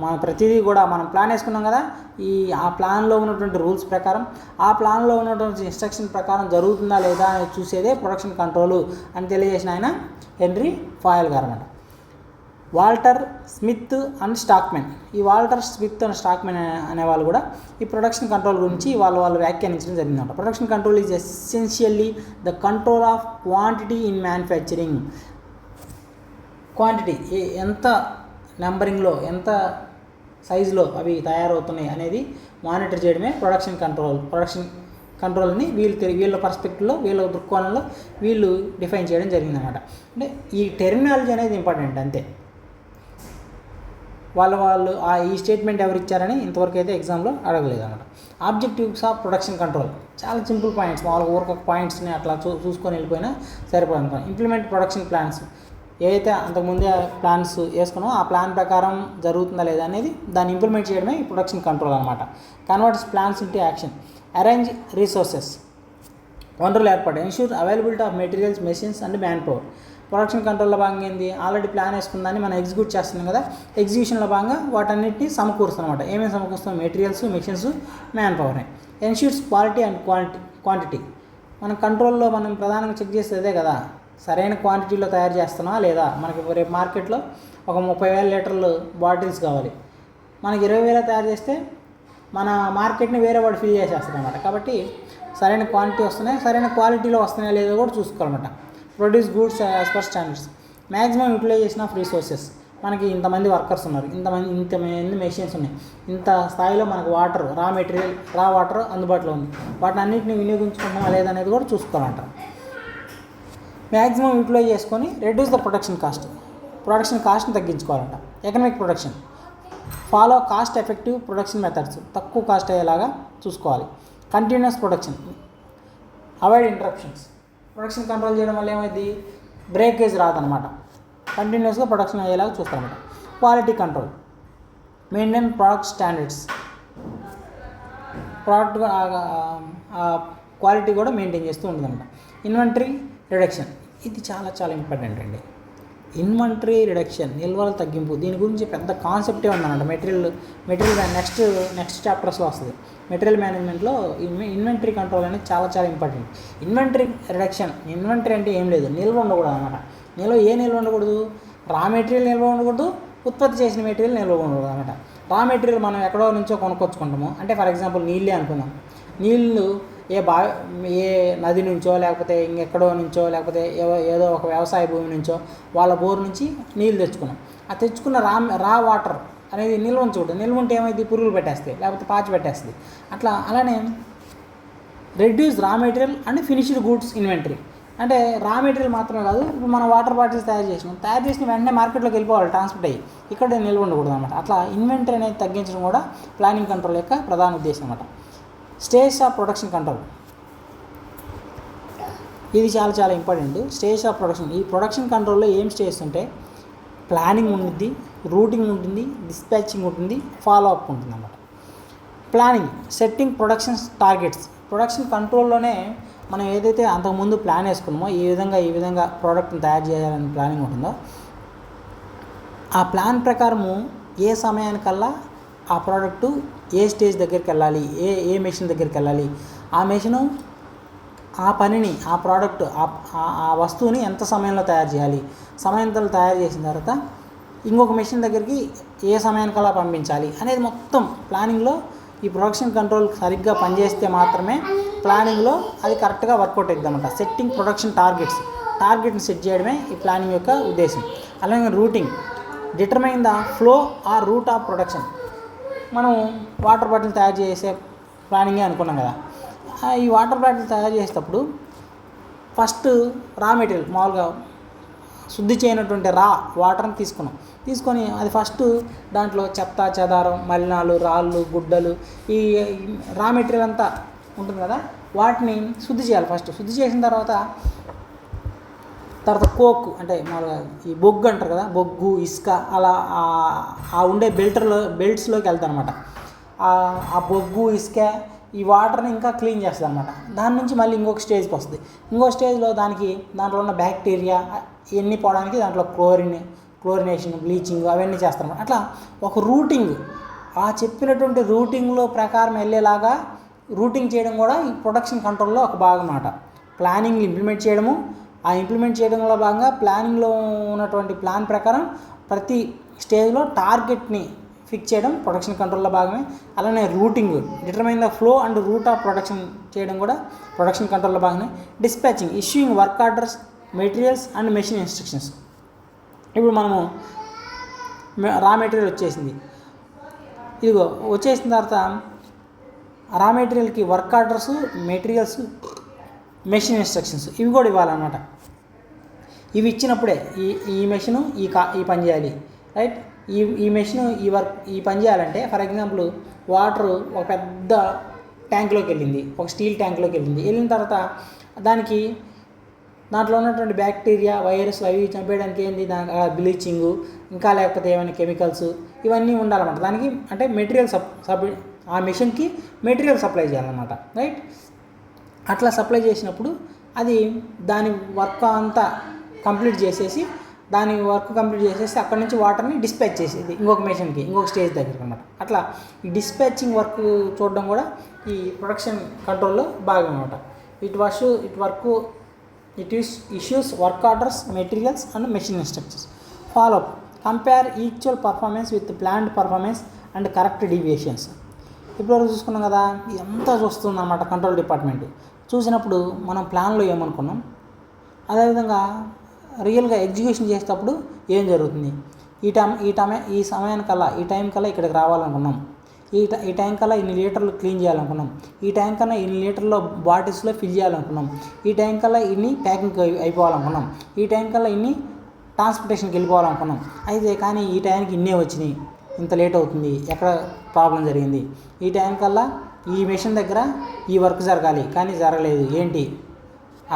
మన ప్రతిదీ కూడా మనం ప్లాన్ వేసుకున్నాం కదా, ఆ ప్లాన్లో ఉన్నటువంటి రూల్స్ ప్రకారం, ఆ ప్లాన్లో ఉన్నటువంటి ఇన్స్ట్రక్షన్ ప్రకారం జరుగుతుందా లేదా అని చూసేదే ప్రొడక్షన్ కంట్రోల్ అని తెలియజేసిన ఆయన హెన్రీ ఫాయల్ గారు అన్నమాట. Walter Smith and Stockman. ఈ వాల్టర్ స్మిత్ అండ్ స్టాక్మెన్ అనేవాళ్ళు కూడా ఈ ప్రొడక్షన్ కంట్రోల్ గురించి వాళ్ళు వ్యాఖ్యానించడం జరిగిందన్నమాట. Production control is essentially the control of quantity in manufacturing. Quantity ఎంత నెంబరింగ్లో, ఎంత సైజులో అవి తయారవుతున్నాయి అనేది మానిటర్ చేయడమే ప్రొడక్షన్ కంట్రోల్. ప్రొడక్షన్ కంట్రోల్ని వీళ్ళ పర్స్పెక్టివ్లో, వీళ్ళ దృక్కోణంలో వీళ్ళు డిఫైన్ చేయడం జరిగిందన్నమాట. అంటే ఈ టెర్మినాలజీ అనేది ఇంపార్టెంట్ అంతే. వాళ్ళు ఈ స్టేట్మెంట్ ఎవరు ఇచ్చారని ఇంతవరకు అయితే ఎగ్జామ్లో అడగలేదు అన్నమాట. ఆబ్జెక్టివ్స్ ఆఫ్ ప్రొడక్షన్ కంట్రోల్ చాలా సింపుల్ పాయింట్స్, మామూలుగా ఊరికొక పాయింట్స్ని అట్లా చూసుకొని వెళ్ళిపోయినా సరిపడతాం. Implement production plans. ఏదైతే అంతకుముందే ప్లాన్స్ వేసుకున్నామో ఆ ప్లాన్ ప్రకారం జరుగుతుందా లేదా అనేది దాన్ని ఇంప్లిమెంట్ చేయడమే ఈ ప్రొడక్షన్ కంట్రోల్ అనమాట. Converts plans into action. Arrange resources. వనరులు ఏర్పాటు. Ensure availability of materials, machines and man power. Production కంట్రోల్లో భాగంగా ఏంది, ఆల్రెడీ ప్లాన్ వేసుకుందాన్ని మనం ఎగ్జిక్యూట్ చేస్తున్నాం కదా, ఎగ్జిక్యూషన్లో భాగంగా వాటన్నిటిని సమకూరుస్తాం అనమాట. ఏమేమి సమకూరుస్తాం? మెటీరియల్స్, మెషిన్స్, మ్యాన్ పవర్ని. Ensures quality and quantity. మన కంట్రోల్లో మనం ప్రధానంగా చెక్ చేసేది అదే కదా, సరైన క్వాంటిటీలో తయారు చేస్తున్నామా లేదా. మనకి రేపు మార్కెట్లో ఒక 30,000 లీటర్లు బాటిల్స్ కావాలి, మనకి 20,000 తయారు చేస్తే మన మార్కెట్ని వేరే వాడు ఫిల్ చేసేస్తాడు అనమాట. కాబట్టి సరైన క్వాంటిటీ వస్తున్నాయి, సరైన క్వాలిటీలో వస్తున్నాయా లేదో కూడా చూసుకోవాలన్నమాట. Produce goods as per standards. Maximum utilization of resources. మనకి ఇంతమంది వర్కర్స్ ఉన్నారు, ఇంతమంది మెషిన్స్ ఉన్నాయి, ఇంత స్థాయిలో మనకు వాటర్, రా వాటర్ అందుబాటులో ఉంది, వాటిని అన్నింటినీ వినియోగించుకుంటామా లేదనేది కూడా చూసుకోవాలంట. మ్యాక్సిమం యూటిలైజ్ చేసుకొని రెడ్యూస్ ద ప్రొడక్షన్ కాస్ట్ని తగ్గించుకోవాలంట. Economic production. Follow cost effective production methods. తక్కువ కాస్ట్ అయ్యేలాగా చూసుకోవాలి. Continuous production. Avoid interruptions. Production control చేయడం వల్ల ఏమైంది, బ్రేకేజ్ రాదనమాట. కంటిన్యూస్గా ప్రొడక్షన్ అయ్యేలాగా చూస్తారన్నమాట. Quality control. Maintain product standards. Product quality కూడా మెయింటైన్ చేస్తూ ఉంటుందన్నమాట. Inventory reduction. ఇది చాలా చాలా ఇంపార్టెంట్ అండి. ఇన్వెంటరీ రిడక్షన్, నిల్వల తగ్గింపు. దీని గురించి పెద్ద కాన్సెప్టే ఉందన్నమాట. మెటీరియల్ నెక్స్ట్ చాప్టర్స్లో వస్తుంది. మెటీరియల్ మేనేజ్మెంట్లో ఇన్వెంటరీ కంట్రోల్ అనేది చాలా చాలా ఇంపార్టెంట్. Inventory reduction. ఇన్వెంటరీ అంటే ఏం లేదు, నిల్వ ఉండకూడదు అనమాట. నిల్వ ఉండకూడదు, రా మెటీరియల్ నిల్వ ఉండకూడదు, ఉత్పత్తి చేసిన మెటీరియల్ నిల్వ ఉండకూడదు అనమాట. రా మెటీరియల్ మనం ఎక్కడో నుంచో కొనుక్కొచ్చుకుంటాము అంటే, ఫర్ ఎగ్జాంపుల్ నీళ్ళే అనుకుందాం. నీళ్ళు ఏ నది నుంచో, లేకపోతే ఇంకెక్కడో నుంచో, లేకపోతే ఏదో ఒక వ్యవసాయ భూమి నుంచో, వాళ్ళ బోర్ నుంచి నీళ్ళు తెచ్చుకున్నాం. ఆ తెచ్చుకున్న రా వాటర్ అనేది నిల్వ ఉంచకూడదు. నిల్వ ఉంటే ఏమైంది, పురుగులు పెట్టేస్తాయి, లేకపోతే పాచి పెట్టేస్తుంది. అలానే reduce raw material and finished goods inventory. అంటే రా మెటీరియల్ మాత్రమే కాదు, ఇప్పుడు మనం వాటర్ బాటిల్స్ తయారు చేసిన వెంటనే మార్కెట్లోకి వెళ్ళిపోవాలి, ట్రాన్స్పోర్ట్ అయ్యి, ఇక్కడ నిల్వ ఉండకూడదు అనమాట. అట్లా ఇన్వెంటరీ అనేది తగ్గించడం కూడా ప్లానింగ్ కంట్రోల్ యొక్క ప్రధాన ఉద్దేశం అనమాట. Stage of production control. ఇది చాలా చాలా ఇంపార్టెంట్. Stage of production. ఈ ప్రొడక్షన్ కంట్రోల్లో ఏం స్టేజ్ ఉంటే, ప్లానింగ్ ఉంటుంది, రూటింగ్ ఉంటుంది, డిస్పాచింగ్ ఉంటుంది, ఫాలో అప్ ఉంటుంది అన్నమాట. Planning. Setting production targets. Production కంట్రోల్లోనే మనం ఏదైతే అంతకుముందు ప్లాన్ వేసుకున్నామో, ఈ విధంగా ప్రోడక్ట్ని తయారు చేయాలని ప్లానింగ్ ఉంటుందో, ఆ ప్లాన్ ప్రకారము ఏ సమయానికల్లా ఆ ప్రోడక్టు ఏ స్టేజ్ దగ్గరికి వెళ్ళాలి, ఏ మెషిన్ దగ్గరికి వెళ్ళాలి, ఆ మెషిను ఆ పనిని, ఆ ప్రోడక్ట్, ఆ వస్తువుని ఎంత సమయంలో తయారు చేయాలి, సమయంతో తయారు చేసిన తర్వాత ఇంకొక మెషిన్ దగ్గరికి ఏ సమయానికల్లా పంపించాలి అనేది మొత్తం ప్లానింగ్లో ఈ ప్రొడక్షన్ కంట్రోల్ సరిగ్గా పనిచేస్తే మాత్రమే ప్లానింగ్లో అది కరెక్ట్గా వర్కౌట్ అవుతుంది అన్నమాట. సెట్టింగ్ ప్రొడక్షన్ టార్గెట్ని సెట్ చేయడమే ఈ ప్లానింగ్ యొక్క ఉద్దేశం. అలాగే routing. Determine the flow or route of production. మనం వాటర్ బాటిల్ తయారు చేసే ప్లానింగే అనుకున్నాం కదా, ఈ వాటర్ బాటిల్ తయారు చేసేటప్పుడు ఫస్ట్ రా మెటీరియల్ మామూలుగా శుద్ధి చేయనటువంటి రా వాటర్ని తీసుకొని అది ఫస్ట్ దాంట్లో చెత్త చెదారం, మలినాలు, రాళ్ళు, గుడ్డలు, ఈ రా మెటీరియల్ అంతా ఉంటుంది కదా, వాటిని శుద్ధి చేయాలి. ఫస్ట్ శుద్ధి చేసిన తర్వాత తర్వాత కోక్ అంటే మామూలుగా ఈ బొగ్గు అంటారు కదా, బొగ్గు, ఇసుక అలా ఆ ఉండే బెల్ట్స్లోకి వెళ్తాయి అనమాట. ఆ బొగ్గు, ఇసుక ఈ వాటర్ని ఇంకా క్లీన్ చేస్తుంది అనమాట. దాని నుంచి మళ్ళీ ఇంకొక స్టేజ్కి వస్తుంది. ఇంకో స్టేజ్లో దాంట్లో ఉన్న బ్యాక్టీరియా ఇవన్నీ పోవడానికి దాంట్లో క్లోరినేషన్, బ్లీచింగ్ అవన్నీ చేస్తారన్నమాట. అట్లా ఒక రూటింగ్, ఆ చెప్పినటువంటి రూటింగ్లో ప్రకారం వెళ్ళేలాగా రూటింగ్ చేయడం కూడా ఈ ప్రొడక్షన్ కంట్రోల్లో ఒక భాగం అన్నమాట. ప్లానింగ్ ఇంప్లిమెంట్ చేయడము, ఆ ఇంప్లిమెంట్ చేయడంలో భాగంగా ప్లానింగ్లో ఉన్నటువంటి ప్లాన్ ప్రకారం ప్రతి స్టేజ్లో టార్గెట్ని ఫిక్స్ చేయడం ప్రొడక్షన్ కంట్రోల్లో భాగమే. అలానే routing, determine the flow and route of production చేయడం కూడా ప్రొడక్షన్ కంట్రోల్లో భాగమే. Dispatching, issuing work orders, materials and machine instructions. ఇప్పుడు మనము రా మెటీరియల్ వచ్చేసింది, ఇదిగో వచ్చేసిన తర్వాత రా మెటీరియల్కి work orders, materials, machine instructions ఇవి కూడా ఇవ్వాలన్నమాట. ఇవి ఇచ్చినప్పుడే ఈ మెషిను ఈ పని చేయాలి, రైట్. ఈ మెషిన్ ఈ పని చేయాలంటే ఫర్ ఎగ్జాంపుల్ వాటర్ ఒక పెద్ద ట్యాంక్లోకి వెళ్ళింది, ఒక స్టీల్ ట్యాంక్లోకి వెళ్ళిన తర్వాత దాంట్లో ఉన్నటువంటి బ్యాక్టీరియా, వైరస్ అవి చంపేయడానికి ఏంటి, బ్లీచింగు, ఇంకా లేకపోతే ఏమైనా కెమికల్స్ ఇవన్నీ ఉండాలన్నమాట. దానికి అంటే మెటీరియల్ ఆ మెషిన్కి మెటీరియల్ సప్లై చేయాలన్నమాట, రైట్. అట్లా సప్లై చేసినప్పుడు అది దాని వర్క్ అంతా కంప్లీట్ చేసేసి అక్కడి నుంచి వాటర్ని డిస్పాచ్ చేసేది ఇంకొక మెషిన్కి, ఇంకొక స్టేజ్ దగ్గరికి అనమాట. అట్లా ఈ డిస్పాచింగ్ వర్క్ చూడడం కూడా ఈ ప్రొడక్షన్ కంట్రోల్లో భాగం అనమాట. It issues work orders, materials and machine instructions. Follow up, compare actual performance with planned performance and correct deviations. ఇప్పటివరకు చూసుకున్నాం కదా, ఇదంతా చూస్తుంది అన్నమాట కంట్రోల్ డిపార్ట్మెంట్. చూసినప్పుడు మనం ప్లాన్లో ఏమనుకున్నాం, అదేవిధంగా రియల్గా ఎగ్జిక్యూషన్ చేసేటప్పుడు ఏం జరుగుతుంది, ఈ సమయానికల్లా ఈ టైం కల్లా ఇక్కడికి రావాలనుకున్నాం, ఈ టైం కల్లా ఇన్ని లీటర్లు క్లీన్ చేయాలనుకున్నాం, ఈ టైం కల్లా ఇన్ని లీటర్లో బాటిల్స్లో ఫిల్ చేయాలనుకున్నాం, ఈ టైం కల్లా ఇన్ని ప్యాకింగ్ అయిపోవాలనుకున్నాం, ఈ టైం కల్లా ఇన్ని ట్రాన్స్పోర్టేషన్కి వెళ్ళిపోవాలనుకున్నాం. అయితే కానీ ఈ టైంకి ఇన్నే వచ్చినాయి, ఇంత లేట్ అవుతుంది, ఎక్కడ ప్రాబ్లం జరిగింది, ఈ టైం కల్లా ఈ మెషిన్ దగ్గర ఈ వర్క్ జరగాలి కానీ జరగలేదు, ఏంటి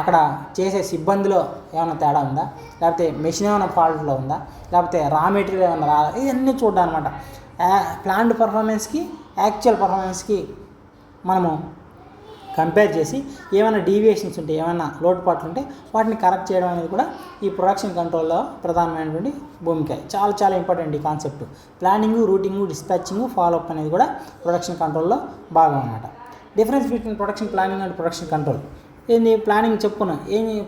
అక్కడ చేసే సిబ్బందిలో ఏమైనా తేడా ఉందా, లేకపోతే మెషిన్ ఏమైనా ఫాల్ట్లో ఉందా, లేకపోతే రా మెటీరియల్ ఏమైనా రాదా, ఇవన్నీ చూడడం అనమాట. ప్లాన్డ్ పర్ఫార్మెన్స్కి యాక్చువల్ పర్ఫార్మెన్స్కి మనము కంపేర్ చేసి ఏమైనా డీవియేషన్స్ ఉంటే, ఏమైనా లోటుపాట్లు ఉంటే వాటిని కరెక్ట్ చేయడం అనేది కూడా ఈ ప్రొడక్షన్ కంట్రోల్లో ప్రధానమైనటువంటి భూమిక. చాలా చాలా ఇంపార్టెంట్ ఈ కాన్సెప్ట్. ప్లానింగు, రూటింగు, డిస్పాచింగు, ఫాలోఅప్ అనేది కూడా ప్రొడక్షన్ కంట్రోల్లో భాగం అన్నమాట. Difference between production planning and production control. ఏంది ప్లానింగ్ చెప్పుకున్నాం,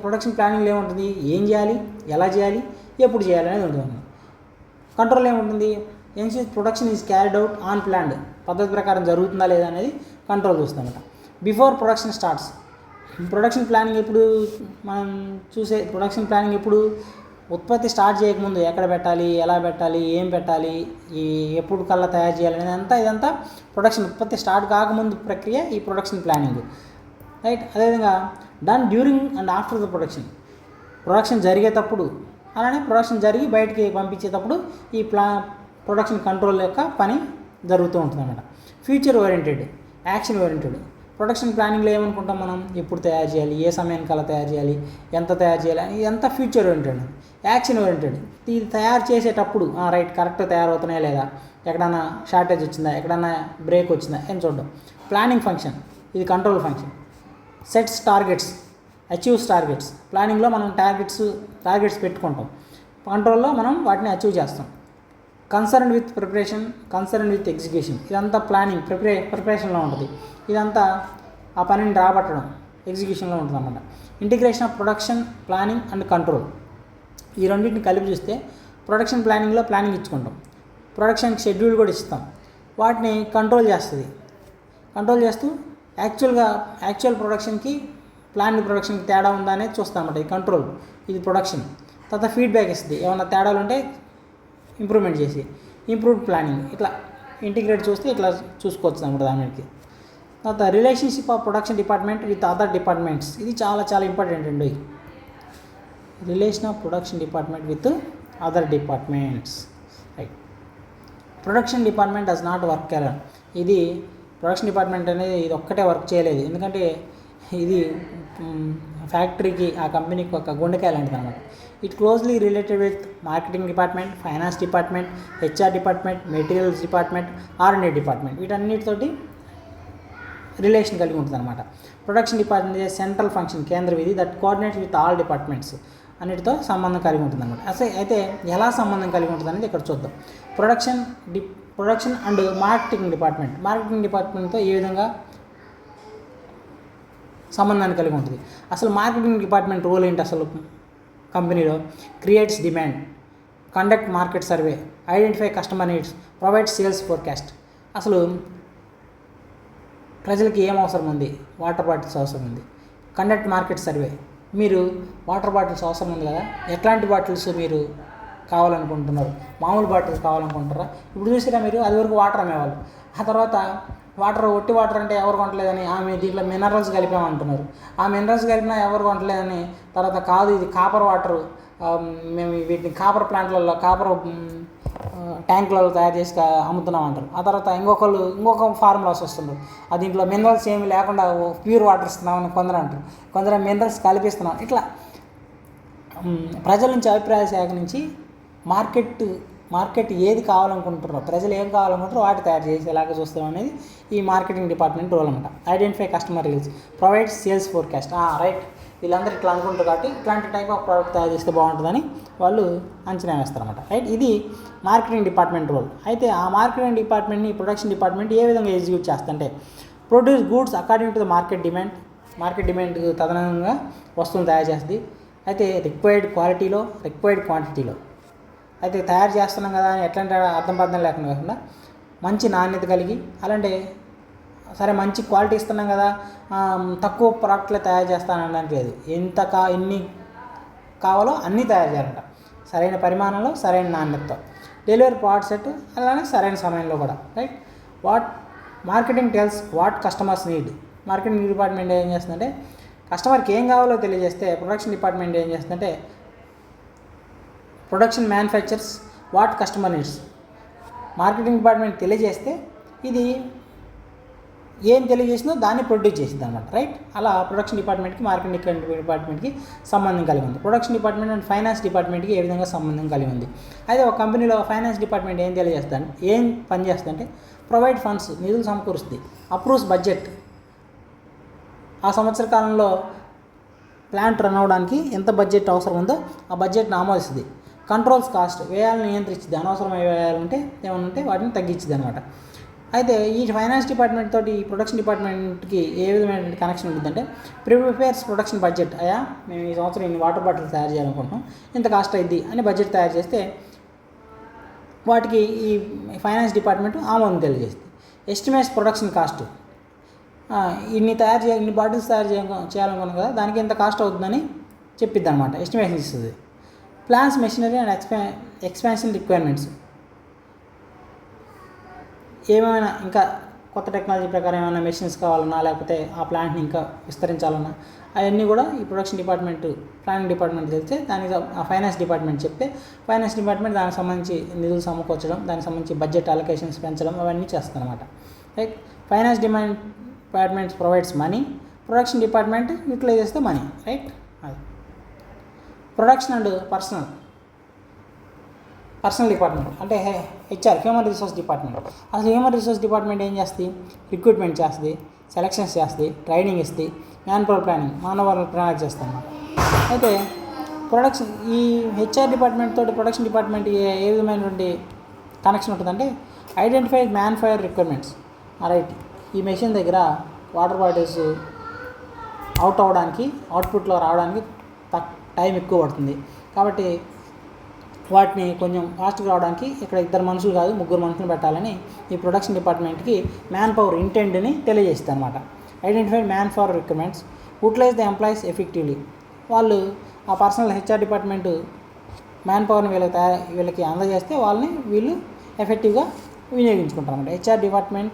ప్రొడక్షన్ ప్లానింగ్లో ఏముంటుంది, ఏం చేయాలి, ఎలా చేయాలి, ఎప్పుడు చేయాలి అనేది ఉంటుంది. కంట్రోల్ ఏముంటుంది, ensure production is carried out on planned, పద్ధతి ప్రకారం జరుగుతుందా లేదా అనేది కంట్రోల్ చూస్తామన్నమాట. Before production starts, production planning ఎప్పుడు ఉత్పత్తి స్టార్ట్ చేయకముందు ఎక్కడ పెట్టాలి, ఎలా పెట్టాలి, ఏం పెట్టాలి, ఎప్పుడు కల్లా తయారు చేయాలి అనేది ఇదంతా ప్రొడక్షన్ ఉత్పత్తి స్టార్ట్ కాకముందు ప్రక్రియ ఈ ప్రొడక్షన్ ప్లానింగ్, రైట్. అదేవిధంగా done during and after the production జరిగేటప్పుడు, అలానే ప్రొడక్షన్ జరిగి బయటికి పంపించేటప్పుడు ఈ ప్రొడక్షన్ కంట్రోల్ యొక్క పని జరుగుతూ ఉంటుంది అన్నమాట. Future oriented, action oriented. Production ప్లానింగ్లో ఏమనుకుంటాం మనం, ఎప్పుడు తయారు చేయాలి, ఏ సమయానికి అలా తయారు చేయాలి, ఎంత తయారు చేయాలి, ఇదంతా ఫ్యూచర్ ఓరియంటెడ్. యాక్షన్ ఓరియంటెడ్, ఇది తయారు చేసేటప్పుడు రైట్ కరెక్ట్గా తయారవుతున్నాయా లేదా, ఎక్కడన్నా షార్టేజ్ వచ్చిందా, ఎక్కడన్నా బ్రేక్ వచ్చిందా అని చూడడం. ప్లానింగ్ ఫంక్షన్, ఇది control function. Sets targets, achieves targets. ప్లానింగ్లో మనం టార్గెట్స్ పెట్టుకుంటాం, కంట్రోల్లో మనం వాటిని అచీవ్ చేస్తాం. Concern with preparation, concern with execution. ఇదంతా ప్లానింగ్ ప్రిపరేషన్లో ఉంటుంది, ఇదంతా ఆ పనిని రాబట్టడం ఎగ్జిక్యూషన్లో ఉంటుంది అన్నమాట. Integration of production, planning and control. ఈ రెండింటిని కలిపి చూస్తే ప్రొడక్షన్ ప్లానింగ్లో ప్లానింగ్ ఇచ్చుకుంటాం, ప్రొడక్షన్కి షెడ్యూల్ కూడా ఇస్తాం, వాటిని కంట్రోల్ చేస్తూ యాక్చువల్ ప్రొడక్షన్కి ప్లాన్ ప్రొడక్షన్కి తేడా ఉందా అనేది చూస్తాం అన్నమాట. ఇది కంట్రోల్, ఇది ప్రొడక్షన్. తర్వాత ఫీడ్బ్యాక్ ఇస్తుంది, ఏమైనా తేడాలు ఉంటే ఇంప్రూవ్మెంట్ చేసి ఇంప్రూవ్డ్ ప్లానింగ్. ఇట్లా ఇంటిగ్రేట్ చూస్తే ఇట్లా చూసుకోవచ్చు అన్నమాట దానికి. తర్వాత relationship of production department with other departments. ఇది చాలా చాలా ఇంపార్టెంట్ అండి. Relation of production department with other departments, right. Production department does not work alone. ఇది ప్రొడక్షన్ డిపార్ట్మెంట్ అనేది ఇది ఒక్కటే వర్క్ చేయలేదు, ఎందుకంటే ఇది ఫ్యాక్టరీకి ఆ కంపెనీకి ఒక గుండెకాయ లాంటిది అనమాట. It closely related with marketing department, finance department, HR department, materials department, R&D department, వీటన్నిటితోటి రిలేషన్ కలిగి ఉంటుంది అనమాట. ప్రొడక్షన్ డిపార్ట్మెంట్ సెంట్రల్ ఫంక్షన్, కేంద్ర విధి that coordinates with all departments, అన్నిటితో సంబంధం కలిగి ఉంటుంది అనమాట. అయితే ఎలా సంబంధం కలిగి ఉంటుంది అనేది ఇక్కడ చూద్దాం. ప్రొడక్షన్ అండ్ మార్కెటింగ్ డిపార్ట్మెంట్తో ఏ విధంగా సంబంధాన్ని కలిగి ఉంటుంది. అసలు మార్కెటింగ్ డిపార్ట్మెంట్ రోల్ ఏంటి అసలు కంపెనీలో? Creates demand, conduct market survey, identify customer needs, provide sales forecast. అసలు ప్రజలకి ఏం అవసరం ఉంది? వాటర్ బాటిల్స్ అవసరం ఉంది. కండక్ట్ మార్కెట్ సర్వే, మీరు వాటర్ బాటిల్స్ అవసరం ఉంది కదా, ఎట్లాంటి బాటిల్స్ మీరు కావాలనుకుంటున్నారు? మామూలు బాటిల్స్ కావాలనుకుంటారా? ఇప్పుడు చూసిరా మీరు, అది వరకు వాటర్ అమ్మేవాళ్ళు, ఆ తర్వాత ఒట్టి వాటర్ అంటే ఎవరు కొనలేదని దీంట్లో మినరల్స్ కలిపామంటున్నారు. ఆ మినరల్స్ కలిపినా ఎవరు కొనలేదని, తర్వాత కాదు ఇది కాపర్ వాటరు, మేము వీటిని కాపర్ ప్లాంట్లలో కాపర్ ట్యాంకులలో తయారు చేసి అమ్ముతున్నాం అంటారు. ఆ తర్వాత ఇంకొక ఫార్ములాస్ వస్తున్నారు, దీంట్లో మినరల్స్ ఏమి లేకుండా ప్యూర్ వాటర్ ఇస్తున్నామని కొందరు అంటారు, కొందరు మినరల్స్ కలిపిస్తున్నాం. ఇట్లా ప్రజల నుంచి అభిప్రాయ సేకరించి మార్కెట్ ఏది కావాలనుకుంటారో, ప్రజలు ఏం కావాలనుకుంటారో వాటి తయారు చేసేలాగా చూస్తాం అనేది ఈ మార్కెటింగ్ డిపార్ట్మెంట్ రోల్ అనమాట. Identify customer needs, provide sales forecast. Right, వీళ్ళందరూ ఇట్లా అనుకుంటారు కాబట్టి ఇట్లాంటి టైప్ ఆఫ్ ప్రోడక్ట్ తయారు చేస్తే బాగుంటుందని వాళ్ళు అంచనా వేస్తారన్నమాట. రైట్, ఇది మార్కెటింగ్ డిపార్ట్మెంట్ రోల్. అయితే ఆ మార్కెటింగ్ డిపార్ట్మెంట్ని ప్రొడక్షన్ డిపార్ట్మెంట్ ఏ విధంగా ఎగ్జిక్యూట్ చేస్తుంటే, produce goods according to the market demand తదనంగా వస్తువులు తయారు చేస్తుంది. అయితే రిక్వైర్డ్ క్వాలిటీలో, రిక్వైర్డ్ క్వాంటిటీలో. అయితే తయారు చేస్తున్నాం కదా అని ఎట్లాంటి అర్థం లేకుండా కాకుండా మంచి నాణ్యత కలిగి, అలాంటి సరే మంచి క్వాలిటీ ఇస్తున్నాం కదా, తక్కువ ప్రోడక్ట్లే తయారు చేస్తానడానికి లేదు, ఎన్ని కావాలో అన్నీ తయారు చేయాలంట, సరైన పరిమాణంలో, సరైన నాణ్యతతో. డెలివరీ ప్రోడక్ట్ సెట్, అలానే సరైన సమయంలో కూడా. Right, marketing tells what customers need. Marketing department ఏం చేస్తుందంటే కస్టమర్కి ఏం కావాలో తెలియజేస్తే, ప్రొడక్షన్ డిపార్ట్మెంట్ ఏం చేస్తుందంటే production manufactures what customer needs. Marketing department తెలియజేస్తే ఇది ఏం తెలియజేసిందో దాన్ని ప్రొడ్యూస్ చేసింది అనమాట. రైట్, అలా ప్రొడక్షన్ డిపార్ట్మెంట్కి మార్కెటింగ్ డిపార్ట్మెంట్కి సంబంధం కలిగి ఉంది. ప్రొడక్షన్ డిపార్ట్మెంట్ అండ్ ఫైనాన్స్ డిపార్ట్మెంట్కి ఏ విధంగా సంబంధం కలిగి ఉంది. అయితే ఒక కంపెనీలో ఫైనాన్స్ డిపార్ట్మెంట్ ఏం పని చేస్తుందంటే ప్రొవైడ్ ఫండ్స్, నిధులు సమకూరుస్తుంది. అప్రూవ్స్ బడ్జెట్, ఆ సంవత్సర కాలంలో ప్లాంట్ రన్ అవ్వడానికి ఎంత బడ్జెట్ అవసరం ఉందో ఆ బడ్జెట్ని ఆమోదిస్తుంది. కంట్రోల్స్ కాస్ట్, వ్యయాలను నియంత్రించింది, అనవసరమైన వ్యయాలుంటే ఏమన్నా వాటిని తగ్గించింది అనమాట. అయితే ఈ ఫైనాన్స్ డిపార్ట్మెంట్ తోటి ఈ ప్రొడక్షన్ డిపార్ట్మెంట్కి ఏ విధమైన కనెక్షన్ ఉంటుందంటే, ప్రిపేర్స్ ప్రొడక్షన్ బడ్జెట్. మేము ఈ సంవత్సరం ఇన్ని వాటర్ బాటిల్స్ తయారు చేయాలనుకుంటున్నాం, ఇంత కాస్ట్ అయింది అని బడ్జెట్ తయారు చేస్తే వాటికి ఈ ఫైనాన్స్ డిపార్ట్మెంట్ ఆమోదం తెలియజేస్తుంది. ఎస్టిమేట్స్ ప్రొడక్షన్ కాస్ట్, ఇన్ని బాటిల్స్ తయారు చేయాలనుకున్నాం కదా, దానికి ఎంత కాస్ట్ అవుతుందని చెప్పిద్ది అనమాట, ఎస్టిమేషన్ ఇస్తుంది. Plans machinery and expansion requirements, ఏమైనా ఇంకా కొత్త టెక్నాలజీ ప్రకారం ఏమైనా మెషిన్స్ కావాలన్నా, లేకపోతే ఆ ప్లాంట్ని ఇంకా విస్తరించాలన్నా, అవన్నీ కూడా ఈ ప్రొడక్షన్ డిపార్ట్మెంట్, ప్లానింగ్ డిపార్ట్మెంట్ తెలిస్తే దానికి ఆ ఫైనాన్స్ డిపార్ట్మెంట్ చెప్తే ఫైనాన్స్ డిపార్ట్మెంట్ దానికి సంబంధించి నిధులు సమకూర్చడం, దానికి సంబంధించి బడ్జెట్ అలొకేషన్స్ పెంచడం అవన్నీ చేస్తుందన్నమాట. Right, finance department provides money, production department utilize చేస్తే మనీ. రైట్, అది ప్రొడక్షన్ అండ్ పర్సనల్ డిపార్ట్మెంట్ అంటే హెచ్ఆర్, హ్యూమన్ రిసోర్స్ డిపార్ట్మెంట్. అసలు హ్యూమన్ రిసోర్స్ డిపార్ట్మెంట్ ఏం చేస్తుంది? రిక్రూట్మెంట్ చేస్తుంది, సెలక్షన్స్ చేస్తుంది, ట్రైనింగ్ ఇస్తుంది, మ్యాన్ పవర్ ప్లానింగ్, మానవ వనరుల ప్రణాళిక చేస్తుంది అన్నమాట. అయితే ఈ హెచ్ఆర్ డిపార్ట్మెంట్ తోటి ప్రొడక్షన్ డిపార్ట్మెంట్ ఏ విధమైనటువంటి కనెక్షన్ ఉంటుందంటే, identify man power requirements. Right, ఈ మెషిన్ దగ్గర వాటర్ బాటిల్స్ అవుట్పుట్లో రావడానికి టైం ఎక్కువ పడుతుంది కాబట్టి వాటిని కొంచెం ఫాస్ట్గా రావడానికి ఇక్కడ 2 మనుషులు కాదు 3 మనుషులు పెట్టాలని ఈ ప్రొడక్షన్ డిపార్ట్మెంట్కి మ్యాన్ పవర్ ఇంటెంట్ని తెలియజేస్తుంది అనమాట. Identify man power requirements, utilise the employees effectively. వాళ్ళు ఆ పర్సనల్ హెచ్ఆర్ డిపార్ట్మెంట్ మ్యాన్ పవర్ని వీళ్ళకి అందజేస్తే వీళ్ళు ఎఫెక్టివ్గా వినియోగించుకుంటారు అనమాట. HR department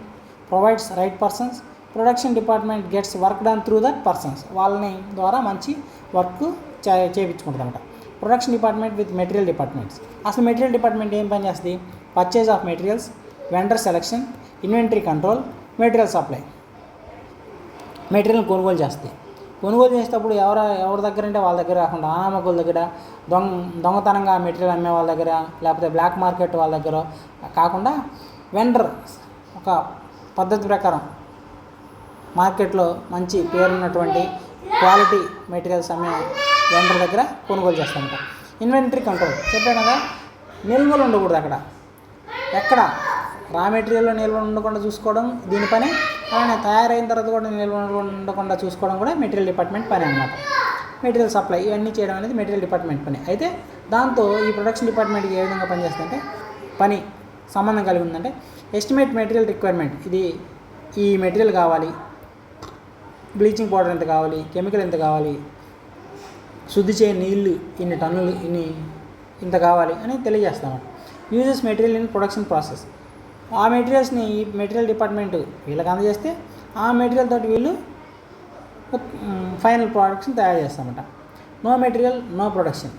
provides right persons, production department gets work done through that persons. వాళ్ళని ద్వారా మంచి వర్క్ చేయించుకుంటుంది అనమాట. Production department with material departments. అసలు మెటీరియల్ డిపార్ట్మెంట్ ఏం పని చేస్తుంది? Purchase of materials, vendor selection, inventory control, material supply. Material కొనుగోలు చేస్తాయి. కొనుగోలు చేసేటప్పుడు ఎవరి దగ్గర అంటే వాళ్ళ దగ్గర కాకుండా అనామకుల దగ్గర, దొంగతనంగా మెటీరియల్ అమ్మే వాళ్ళ దగ్గర, లేకపోతే బ్లాక్ మార్కెట్ వాళ్ళ దగ్గర కాకుండా వెండర్ ఒక పద్ధతి ప్రకారం మార్కెట్లో మంచి పేరున్నటువంటి క్వాలిటీ మెటీరియల్స్ అమ్మే వెండర్ దగ్గర కొనుగోలు చేస్తామంట. ఇన్వెంటరీ కంట్రోల్ చెప్పాను కదా, నిల్వలు ఉండకూడదు అక్కడ. ఎక్కడ రా మెటీరియల్లో నిల్వ ఉండకుండా చూసుకోవడం దీని పని. అలానే తయారైన తర్వాత కూడా నిల్వ ఉండకుండా చూసుకోవడం కూడా మెటీరియల్ డిపార్ట్మెంట్ పని అనమాట. మెటీరియల్ సప్లై ఇవన్నీ చేయడం అనేది మెటీరియల్ డిపార్ట్మెంట్ పని. అయితే దాంతో ఈ ప్రొడక్షన్ డిపార్ట్మెంట్కి ఏ విధంగా పనిచేస్తుందంటే పని సంబంధం కలిగి ఉందంటే ఎస్టిమేట్ మెటీరియల్ రిక్వైర్మెంట్. ఇది ఈ మెటీరియల్ కావాలి, బ్లీచింగ్ పౌడర్ ఎంత కావాలి, కెమికల్ ఎంత కావాలి, శుద్ధి చేయని నీళ్ళు ఇన్ని టన్నులు ఇంత కావాలి అని తెలియజేస్తామన్నమాట. Uses material in production process. ఆ మెటీరియల్స్ని ఈ మెటీరియల్ డిపార్ట్మెంట్ వీళ్ళకి అందజేస్తే ఆ మెటీరియల్ తోటి వీళ్ళు ఫైనల్ ప్రోడక్ట్స్ని తయారు చేస్తామన్నమాట. No material no production.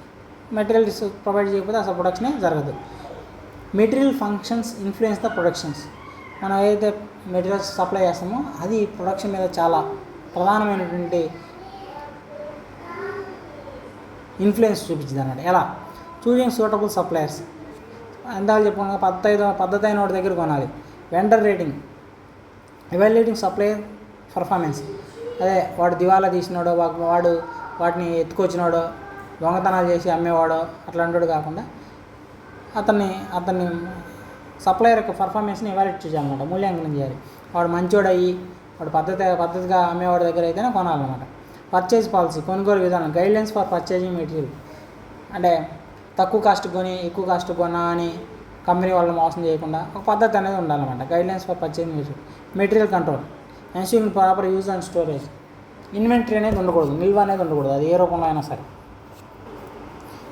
Material provide చేయకపోతే అసలు ప్రొడక్షనే జరగదు. Material functions influence the productions. మనం ఏదైతే మెటీరియల్స్ సప్లై చేస్తామో అది ప్రొడక్షన్ మీద చాలా ప్రధానమైనటువంటి ఇన్ఫ్లుయెన్స్ చూపించింది అన్నమాట. ఎలా? Choosing suitable suppliers. ఎందాక చెప్పుకున్నా పద్ధతి అయిన వాడి దగ్గర కొనాలి. Vendor rating, evaluating supplier performance. అదే వాడు దివాలా తీసినాడో, వాడు వాటిని ఎత్తుకొచ్చినాడో, దొంగతనాలు చేసి అమ్మేవాడో అట్లాంటి కాకుండా అతన్ని సప్లయర్ యొక్క పర్ఫార్మెన్స్ని ఎవాల్యుయేట్ చేయాలన్నమాట, మూల్యాంకనం చేయాలి. వాడు మంచోడయ్యి వాడు పద్ధతిగా అమ్మేవాడి దగ్గర అయితేనే కొనాలన్నమాట. పర్చేజ్ పాలసీ, కొనుగోలు విధానం. Guidelines for purchasing material. అంటే తక్కువ కాస్ట్ కొని ఎక్కువ కాస్ట్ కొన్నా అని కంపెనీ వాళ్ళని మోసం చేయకుండా ఒక పద్ధతి అనేది ఉండాలన్నమాట. Guidelines for purchasing material. Material control, ensuring proper use and storage. Inventory అనేది ఉండకూడదు, నిల్వ అనేది ఉండకూడదు, అది ఏ రూపంలో అయినా సరే.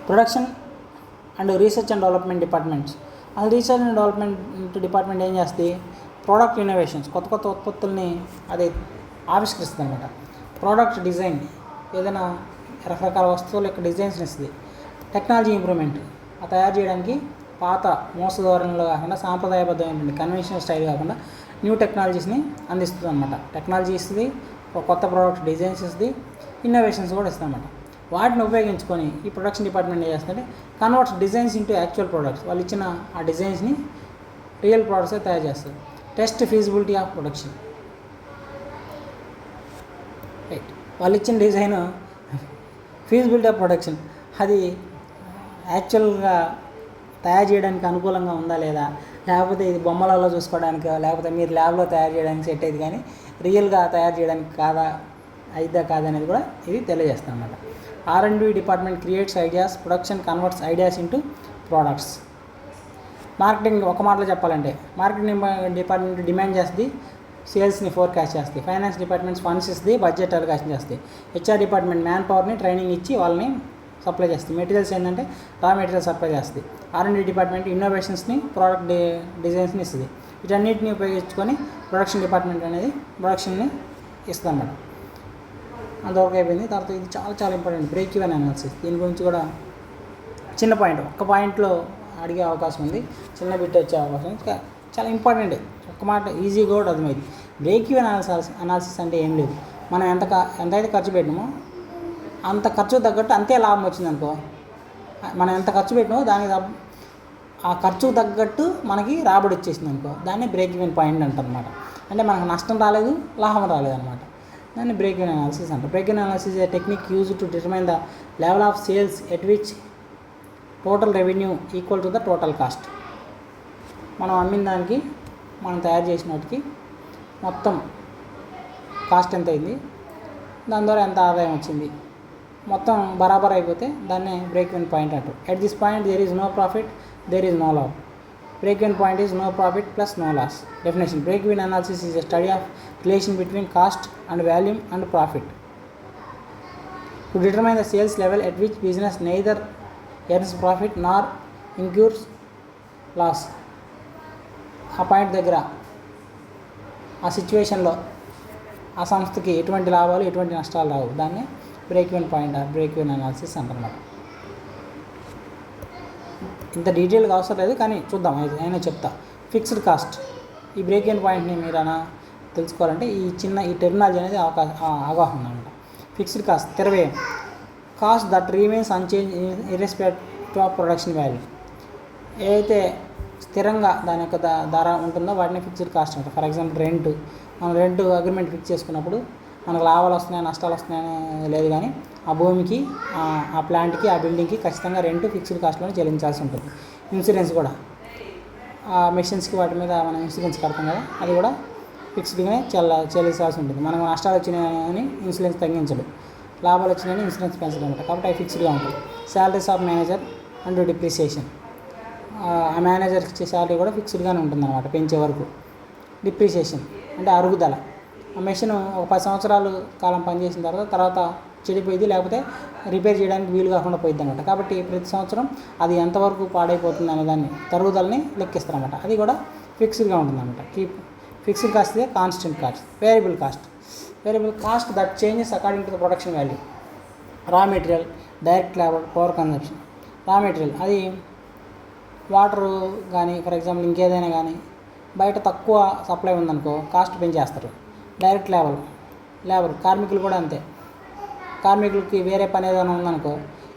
Production and research and development departments. అది రీసెర్చ్ అండ్ డెవలప్మెంట్ డిపార్ట్మెంట్ ఏం చేస్తుంది? ప్రోడక్ట్ ఇన్నోవేషన్స్, కొత్త ఉత్పత్తుల్ని అది ఆవిష్కరిస్తుంది అనమాట. ప్రోడక్ట్ డిజైన్, ఏదైనా రకరకాల వస్తువుల యొక్క డిజైన్స్ని ఇస్తుంది. టెక్నాలజీ ఇంప్రూవ్మెంట్, ఆ తయారు చేయడానికి పాత మోసధోరణిలో కాకుండా సాంప్రదాయబద్ధమైన కన్వెన్షనల్ స్టైల్ కాకుండా న్యూ టెక్నాలజీస్ని అందిస్తుంది అనమాట. టెక్నాలజీ ఇస్తుంది, ఒక కొత్త ప్రోడక్ట్ డిజైన్స్ ఇస్తుంది, ఇన్నోవేషన్స్ కూడా ఇస్తుంది అనమాట. వాటిని ఉపయోగించుకొని ఈ ప్రొడక్షన్ డిపార్ట్మెంట్ ఏం చేస్తుందంటే converts designs into actual products. వాళ్ళు ఇచ్చిన ఆ డిజైన్స్ని రియల్ ప్రోడక్ట్స్గా తయారు చేస్తారు. Test feasibility of production. Right, వాళ్ళు ఇచ్చిన డిజైన్ ఫీజిబిలిటీ ఆఫ్ ప్రొడక్షన్ అది యాక్చువల్గా తయారు చేయడానికి అనుకూలంగా ఉందా లేదా, లేకపోతే ఇది బొమ్మలలో చూసుకోవడానికో లేకపోతే మీరు ల్యాబ్లో తయారు చేయడానికి సెట్ అయ్యేది, కానీ రియల్గా తయారు చేయడానికి అయిద్దా కాదనేది కూడా ఇది తెలియజేస్తాం అన్నమాట. R&D department creates ideas, production converts ideas into products. Marketing ఒక మాటలో చెప్పాలంటే మార్కెటింగ్ డిపార్ట్మెంట్ డిమాండ్ చేస్తుంది, సేల్స్ని ఫోర్కాస్ట్ చేస్తుంది. ఫైనాన్స్ డిపార్ట్మెంట్ ఫండ్స్ ఇస్తుంది, బడ్జెట్ అలొకేషన్ చేస్తుంది. HR డిపార్ట్మెంట్ మ్యాన్ పవర్ని ట్రైనింగ్ ఇచ్చి వాళ్ళని సప్లై చేస్తుంది. మెటీరియల్స్ ఏంటంటే రా మెటీరియల్ సప్లై చేస్తుంది. R&D డిపార్ట్మెంట్ ఇన్నోవేషన్స్ని ప్రోడక్ట్ డిజైన్స్ని ఇస్తుంది. వీటన్నిటిని ఉపయోగించుకొని ప్రొడక్షన్ డిపార్ట్మెంట్ అనేది ప్రొడక్షన్ని ఇస్తుంది అన్నమాట. అంతవరకు అయిపోయింది. తర్వాత ఇది చాలా ఇంపార్టెంట్, బ్రేక్ ఈవెన్ అనాలిసిస్. దీని గురించి కూడా చిన్న పాయింట్, ఒక్క పాయింట్లో అడిగే అవకాశం ఉంది, చిన్న బిట్ వచ్చే అవకాశం ఉంది. చాలా ఇంపార్టెంట్, ఒక్క మాట ఈజీగా కూడా అర్థమైంది. బ్రేక్ ఈవెన్ అనాలిసిస్ అంటే ఏం లేదు, మనం ఎంతైతే ఖర్చు పెట్టినామో అంత ఖర్చు తగ్గట్టు అంతే లాభం వచ్చింది అనుకో, మనం ఎంత ఖర్చు పెట్టినామో దానికి ఆ ఖర్చుకు తగ్గట్టు మనకి రాబడి వచ్చేసింది అనుకో, దాన్ని బ్రేక్ ఈవెన్ పాయింట్ అంటారనమాట. అంటే మనకు నష్టం రాలేదు, లాభం రాలేదు అనమాట. దాన్ని బ్రేక్ ఈవెన్ అనాలిసిస్ అంటారు. Break even analysis A technique use to determine the level of sales at which total revenue equal to the total cost. మనం అమ్మిన దానికి మనం తయారు చేసిన వాటికి మొత్తం కాస్ట్ ఎంత అయింది, దాని ద్వారా ఎంత ఆదాయం వచ్చింది, మొత్తం బరాబర్ అయిపోతే దాన్ని బ్రేక్ ఈవెన్ పాయింట్ అంటారు. At this point there is no profit, there is no loss. Break even point is no profit plus no loss. Definition: break even analysis is a study of relation between cost and volume and profit to determine the sales level at which business neither earns profit nor incurs loss. ఆ point దగ్గర ఆ సిచ్యువేషన్లో ఆ సంస్థకి ఎటువంటి లాభాలు ఎటువంటి నష్టాలు రావు, దాన్ని break even point or break even analysis అంటారన్నమాట. ఇంత డీటెయిల్గా అవసరం లేదు, కానీ చూద్దాం, అయినా చెప్తా. ఫిక్స్డ్ కాస్ట్, ఈ బ్రేక్ ఈవెన్ పాయింట్ని మీరు తెలుసుకోవాలంటే ఈ టెర్మినాలజీ అనేది అవగాహన అనమాట. ఫిక్స్డ్ కాస్ట్ స్థిర వ్యయం, cost that remains unchanged irrespective of production value. ఏదైతే స్థిరంగా దాని యొక్క ధర ఉంటుందో వాటిని ఫిక్స్డ్ కాస్ట్ అంటారు. ఫర్ ఎగ్జాంపుల్ మనం రెంట్ అగ్రిమెంట్ ఫిక్స్ చేసుకున్నప్పుడు మనకు లాభాలు వస్తున్నాయి నష్టాలు వస్తున్నాయని లేదు, కానీ ఆ భూమికి ఆ ప్లాంట్కి ఆ బిల్డింగ్కి ఖచ్చితంగా రెంట్ ఫిక్స్డ్ కాస్ట్లోనే చెల్లించాల్సి ఉంటుంది. ఇన్సూరెన్స్ కూడా ఆ మెషిన్స్కి వాటి మీద మనం ఇన్సూరెన్స్ కడతాం కదా, అది కూడా ఫిక్స్డ్గానే చెల్లించాల్సి ఉంటుంది. మనకు నష్టాలు వచ్చినాయని ఇన్సూరెన్స్ తగ్గించడు, లాభాలు వచ్చినాయని ఇన్సూరెన్స్ పెంచడం అనమాట. కాబట్టి అవి ఫిక్స్డ్గా ఉంటుంది. Salaries of manager and depreciation, ఆ మేనేజర్కి ఇచ్చే శాలరీ కూడా ఫిక్స్డ్గానే ఉంటుంది అనమాట పెంచే వరకు. డిప్రిసియేషన్ అంటే అరుగుదల, ఆ మెషిన్ ఒక 10 సంవత్సరాల కాలం పనిచేసిన తర్వాత చెడిపోయింది, లేకపోతే రిపేర్ చేయడానికి వీలు కాకుండా పోయింది అనమాట. కాబట్టి ప్రతి సంవత్సరం అది ఎంతవరకు పాడైపోతుంది అనే దాన్ని తరుగుదలని లెక్కిస్తారనమాట. అది కూడా ఫిక్స్డ్గా ఉంటుంది అనమాట. ఫిక్స్డ్ కాస్ట్ ఇదే constant cost. Variable cost that changes according to the production value. Raw material, direct labour, power consumption. Raw material అది వాటరు కానీ ఫర్ ఎగ్జాంపుల్ ఇంకేదైనా కానీ బయట తక్కువ సప్లై ఉందనుకో కాస్ట్ పెంచేస్తారు. డైరెక్ట్ లేబర్ కార్మికులు కూడా అంతే. కార్మికులకి వేరే పని ఏదైనా ఉందనుకో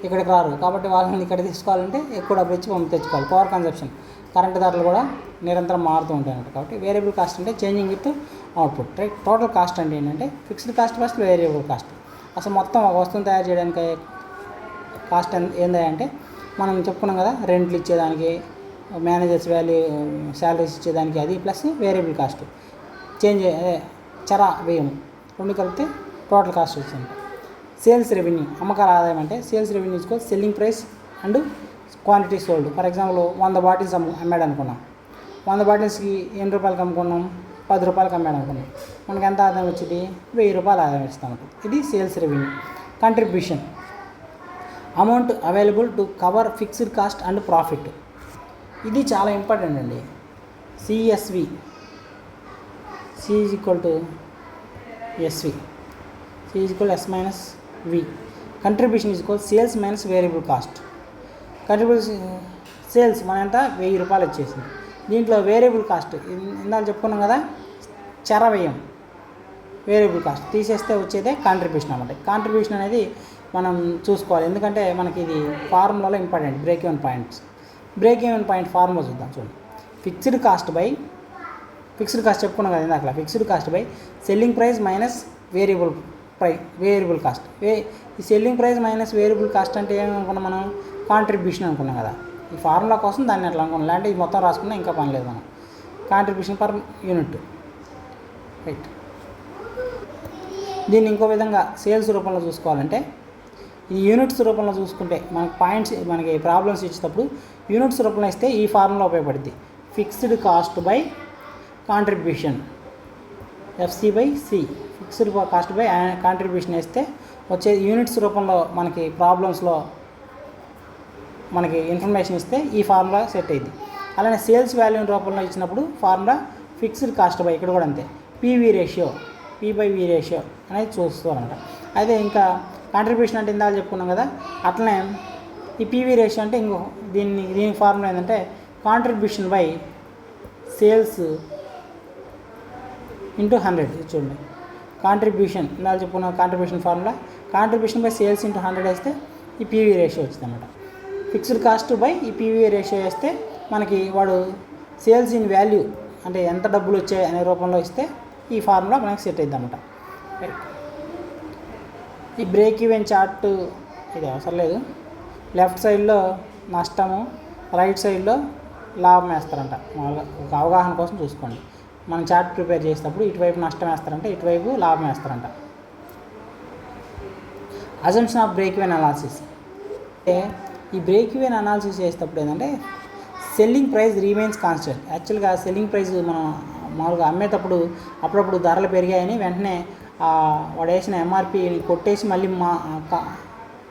ఇక్కడికి రారు, కాబట్టి వాళ్ళని ఇక్కడ తీసుకోవాలంటే ఎక్కువ డబ్బులు ఇచ్చి తెచ్చుకోవాలి. పవర్ కన్జంప్షన్, కరెంటు ధరలు కూడా నిరంతరం మారుతూ ఉంటాయి అన్నమాట. కాబట్టి వేరియబుల్ కాస్ట్ అంటే changing with output, right. Total cost అంటే ఏంటంటే fixed cost plus variable cost. అసలు మొత్తం ఒక వస్తువును తయారు చేయడానికి కాస్ట్ ఏంటంటే మనం చెప్పుకున్నాం కదా, రెంట్లు ఇచ్చేదానికి, మేనేజర్స్ శాలరీస్ ఇచ్చేదానికి, అది ప్లస్ వేరియబుల్ కాస్ట్ చర వ్యయం రెండు కలిపితే టోటల్ కాస్ట్ వచ్చింది. సేల్స్ రెవెన్యూ, అమ్మకాల ఆదాయం అంటే సేల్స్ రెవెన్యూ ఇచ్చుకోవాలి selling price and quantity sold. For example 100 bottles అమ్మాడు అనుకున్నాం, 100 బాటిల్స్కి ఎన్ని రూపాయలకి అమ్ముకున్నాం, 10 రూపాయలకి అమ్మాడు అనుకున్నాం, మనకి ఎంత ఆదాయం వచ్చింది, 1000 రూపాయలు ఆదాయం ఇస్తాం. ఇది sales revenue. Contribution, amount available to cover fixed cost and profit. ఇది చాలా ఇంపార్టెంట్ అండి. CSV, C is equal to SV, C is equal S minus V. Contribution is equal sales minus variable cost. Contribution sales మన ఎంత 1000 రూపాయలు వచ్చేసింది. దీంట్లో variable cost ఇందాక చెప్పుకున్నాం కదా, చర వ్యయం వేరియబుల్ కాస్ట్ తీసేస్తే వచ్చేదే కాంట్రిబ్యూషన్ అన్నమాట. కాంట్రిబ్యూషన్ అనేది మనం చూసుకోవాలి, ఎందుకంటే మనకి ఇది ఫార్ములాలో important. Break even point formula చూద్దాం. చూడండి, ఫిక్స్డ్ కాస్ట్ చెప్పుకున్నాం కదా ఇందాక. Fixed cost by selling price minus variable cost. ఈ selling price minus variable cost అంటే ఏమనుకున్నాం మనం, కాంట్రిబ్యూషన్ అనుకున్నాం కదా. ఈ ఫార్ములా కోసం దాన్ని అట్లా అనుకున్నాం, లేదంటే ఇది మొత్తం రాసుకున్నా ఇంకా పని లేదు మనం. Contribution per unit, right. దీన్ని ఇంకో విధంగా సేల్స్ రూపంలో చూసుకోవాలంటే, ఈ యూనిట్స్ రూపంలో చూసుకుంటే మనకి ప్రాబ్లమ్స్ ఇచ్చేటప్పుడు యూనిట్స్ రూపంలో ఇస్తే ఈ ఫార్ములా ఉపయోగపడుద్ది. Fixed cost by contribution, FC by C. Fixed cost by contribution వేస్తే వచ్చే యూనిట్స్ రూపంలో మనకి ప్రాబ్లమ్స్లో మనకి ఇన్ఫర్మేషన్ ఇస్తే ఈ ఫార్ములా సెట్ అయ్యింది. అలానే సేల్స్ వాల్యూ రూపంలో ఇచ్చినప్పుడు ఫార్ములా ఫిక్స్డ్ కాస్ట్ బై, ఇక్కడ కూడా అంతే, పి/వి రేషియో అనేది చూస్తారనమాట. అయితే ఇంకా కాంట్రిబ్యూషన్ అంటే ఇందాక చెప్పుకున్నాం కదా, అట్లనే ఈ పి/వి రేషియో అంటే దీని ఫార్ములా ఏంటంటే కాంట్రిబ్యూషన్ బై సేల్స్ ఇంటూ 100. చూడండి, కాంట్రిబ్యూషన్ ఇందాక చెప్పుకున్న contribution formula, contribution by sales into 100 వేస్తే ఈ పి/వి రేషియో వచ్చింది అనమాట. ఫిక్స్డ్ కాస్ట్ బై ఈ పి/వి రేషియో వేస్తే మనకి వాడు సేల్స్ ఇన్ వాల్యూ అంటే ఎంత డబ్బులు వచ్చాయి అనే రూపంలో ఇస్తే ఈ ఫార్ములా మనకి సెట్ అవుతుంది అనమాట. ఈ బ్రేక్ ఈవెన్ చార్ట్ ఇది అవసరం లేదు. లెఫ్ట్ సైడ్లో నష్టము, రైట్ సైడ్లో లాభం వేస్తారంట. మామూలుగా ఒక అవగాహన కోసం చూసుకోండి. మనం చార్ట్ ప్రిపేర్ చేసేటప్పుడు ఇటువైపు నష్టం వేస్తారంట, ఇటువైపు లాభం వేస్తారంట. Assumption of break even analysis అంటే ఈ బ్రేక్ ఈవెన్ అనాలిసిస్ చేసేటప్పుడు ఏంటంటే సెల్లింగ్ ప్రైస్ రిమైన్స్ కాన్స్టెంట్. యాక్చువల్గా సెల్లింగ్ ప్రైస్ మనం మామూలుగా అమ్మేటప్పుడు అప్పుడప్పుడు ధరలు పెరిగాయని వెంటనే వాడు వేసిన ఎంఆర్పిని కొట్టేసి మళ్ళీ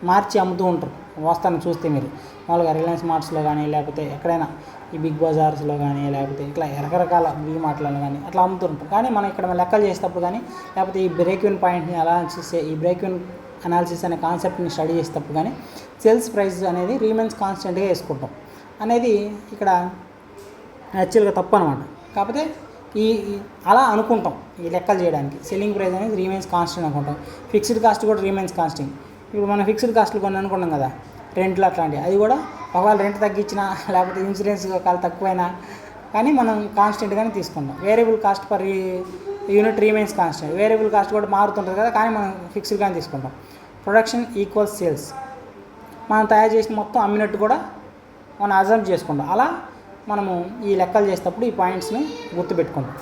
మార్చి అమ్ముతూ ఉంటారు. వస్తాను చూస్తే మీరు మామూలుగా రిలయన్స్ మార్ట్స్లో కానీ, లేకపోతే ఎక్కడైనా ఈ బిగ్ బజార్స్లో కానీ, లేకపోతే ఇట్లా రకరకాల మార్ట్లలో కానీ అట్లా అమ్ముతుంటారు. కానీ మనం ఇక్కడ లెక్కలు చేసేటప్పుడు కానీ, లేకపోతే ఈ బ్రేక్ ఈవెన్ పాయింట్ని ఈ బ్రేక్ ఈవెన్ అనాలిసిస్ అనే కాన్సెప్ట్ని స్టడీ చేసేటప్పుడు కానీ సేల్స్ ప్రైస్ అనేది రిమైన్స్ కాన్స్టెంట్గా వేసుకుంటాం అనేది ఇక్కడ యాక్చువల్గా తప్పు అనమాట. కాకపోతే అలా అనుకుంటాం ఈ లెక్కలు చేయడానికి. సెల్లింగ్ ప్రైస్ అనేది రీమైన్స్ కాన్స్టెంట్ అనుకుంటాం. ఫిక్స్డ్ కాస్ట్ కూడా రీమైన్స్ కాన్స్టెంట్. ఇప్పుడు మనం ఫిక్స్డ్ కాస్ట్లు కొన్ని అనుకున్నాం కదా, రెంట్లు అట్లాంటివి, అది కూడా ఒకవేళ రెంట్ తగ్గించినా లేకపోతే ఇన్సూరెన్స్ ఒకవేళ తక్కువైనా కానీ మనం కాన్స్టెంట్గానే తీసుకుంటాం. Variable cost per unit remains constant. Variable cost కూడా మారుతుంటుంది కదా, కానీ మనం ఫిక్స్డ్గానే తీసుకుంటాం. ప్రొడక్షన్ ఈక్వల్స్ సేల్స్, మనం తయారు చేసిన మొత్తం అమ్మినట్టు కూడా మనం అజంప్ చేసుకుంటాం. అలా మనము ఈ లెక్కలు చేసేటప్పుడు ఈ పాయింట్స్ని గుర్తుపెట్టుకుంటాం.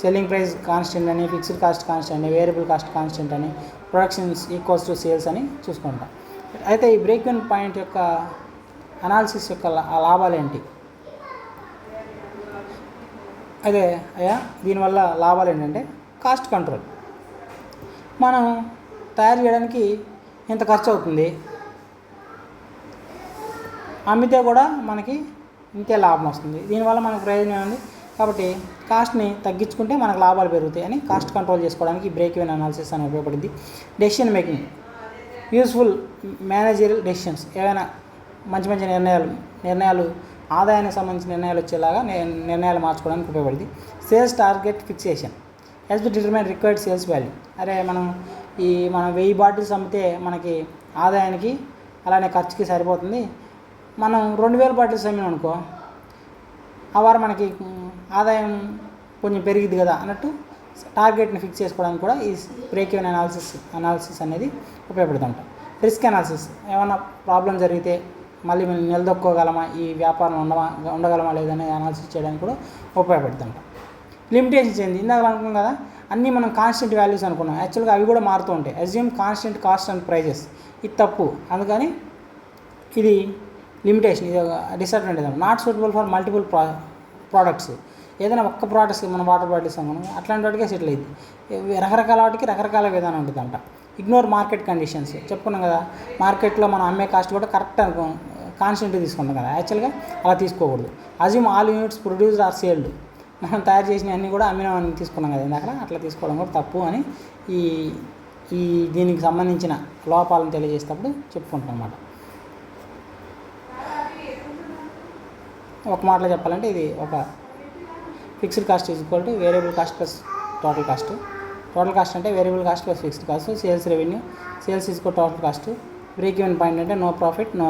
సెల్లింగ్ ప్రైస్ కాన్స్టెంట్ అని, ఫిక్స్డ్ కాస్ట్ కాన్స్టెంట్ అని, వేరియబుల్ కాస్ట్ కాన్స్టెంట్ అని, ప్రొడక్షన్స్ ఈక్వల్స్ టు సేల్స్ అని చూసుకుంటాం. అయితే ఈ బ్రేక్ ఈవెన్ పాయింట్ యొక్క అనాలిసిస్ యొక్క లాభాలు ఏంటి? అదే దీనివల్ల లాభాలు ఏంటంటే కాస్ట్ కంట్రోల్. మనం తయారు చేయడానికి ఎంత ఖర్చు అవుతుంది, అమ్మితే కూడా మనకి ఇంతే లాభం వస్తుంది. దీనివల్ల మనకు ప్రయోజనం ఉంది. కాబట్టి కాస్ట్ని తగ్గించుకుంటే మనకు లాభాలు పెరుగుతాయి అని కాస్ట్ కంట్రోల్ చేసుకోవడానికి బ్రేక్ ఈవెన్ అనాలిసిస్ అని ఉపయోగపడింది. Decision making, useful managerial decisions, ఏవైనా మంచి మంచి నిర్ణయాలు ఆదాయానికి సంబంధించిన నిర్ణయాలు వచ్చేలాగా నిర్ణయాలు మార్చుకోవడానికి ఉపయోగపడింది. Sales target fixation helps to determine required sales value. మనం 1000 బాటిల్స్ అమ్మితే మనకి ఆదాయానికి అలానే ఖర్చుకి సరిపోతుంది. మనం 2000 బాటిల్స్ అమ్మినాం అనుకో, ఆ వారం మనకి ఆదాయం కొంచెం పెరిగింది కదా అన్నట్టు టార్గెట్ని ఫిక్స్ చేసుకోవడానికి కూడా ఈ బ్రేక్ ఈవెన్ అనాలిసిస్ అనేది ఉపయోగపడుతుంట. రిస్క్ అనాలిసిస్, ఏమైనా ప్రాబ్లం జరిగితే మళ్ళీ మనం నిలదొక్కోగలమా, ఈ వ్యాపారం ఉండగలమా లేదనే అనాలిసిస్ చేయడానికి కూడా ఉపయోగపడుతుంట. లిమిటేషన్స్ ఏంది? ఇందాక అనుకున్నాం కదా, అన్నీ మనం కాన్స్టెంట్ వాల్యూస్ అనుకున్నాం. యాక్చువల్గా అవి కూడా మారుతూ ఉంటాయి. Assume constant cost and prices, ఇది తప్పు. అందుకని ఇది లిమిటేషన్, ఇది disadvantage. Not suitable for multiple products. ఏదైనా ఒక్క ప్రోడక్ట్స్ మనం వాటర్ బాటిల్స్ అనుకున్నాం, అట్లాంటి వాటికే సెటిల్ అయింది. రకరకాల వాటికి రకరకాల విధానం ఉంటుందంట. ఇగ్నోర్ మార్కెట్ కండిషన్స్, చెప్పుకున్నాం కదా, మార్కెట్లో మనం అమ్మే కాస్ట్ కూడా కరెక్ట్ కాన్స్టెంట్ తీసుకుంటాం కదా, యాక్చువల్గా అలా తీసుకోకూడదు. Assume all units produced or sold, మనం తయారు చేసిన అన్నీ కూడా అమ్మినామని తీసుకున్నాం కదా ఇందాక, అట్లా తీసుకోవడం కూడా తప్పు అని ఈ దీనికి సంబంధించిన లోపాలను తెలియజేసేటప్పుడు చెప్పుకుంటాం అన్నమాట. ఒక మాటలో చెప్పాలంటే ఇది ఒక fixed cost is equal to variable cost plus total cost. Total cost అంటే variable cost plus fixed cost. Sales revenue, sales is equal total cost. Break even point అంటే నో ప్రాఫిట్ నో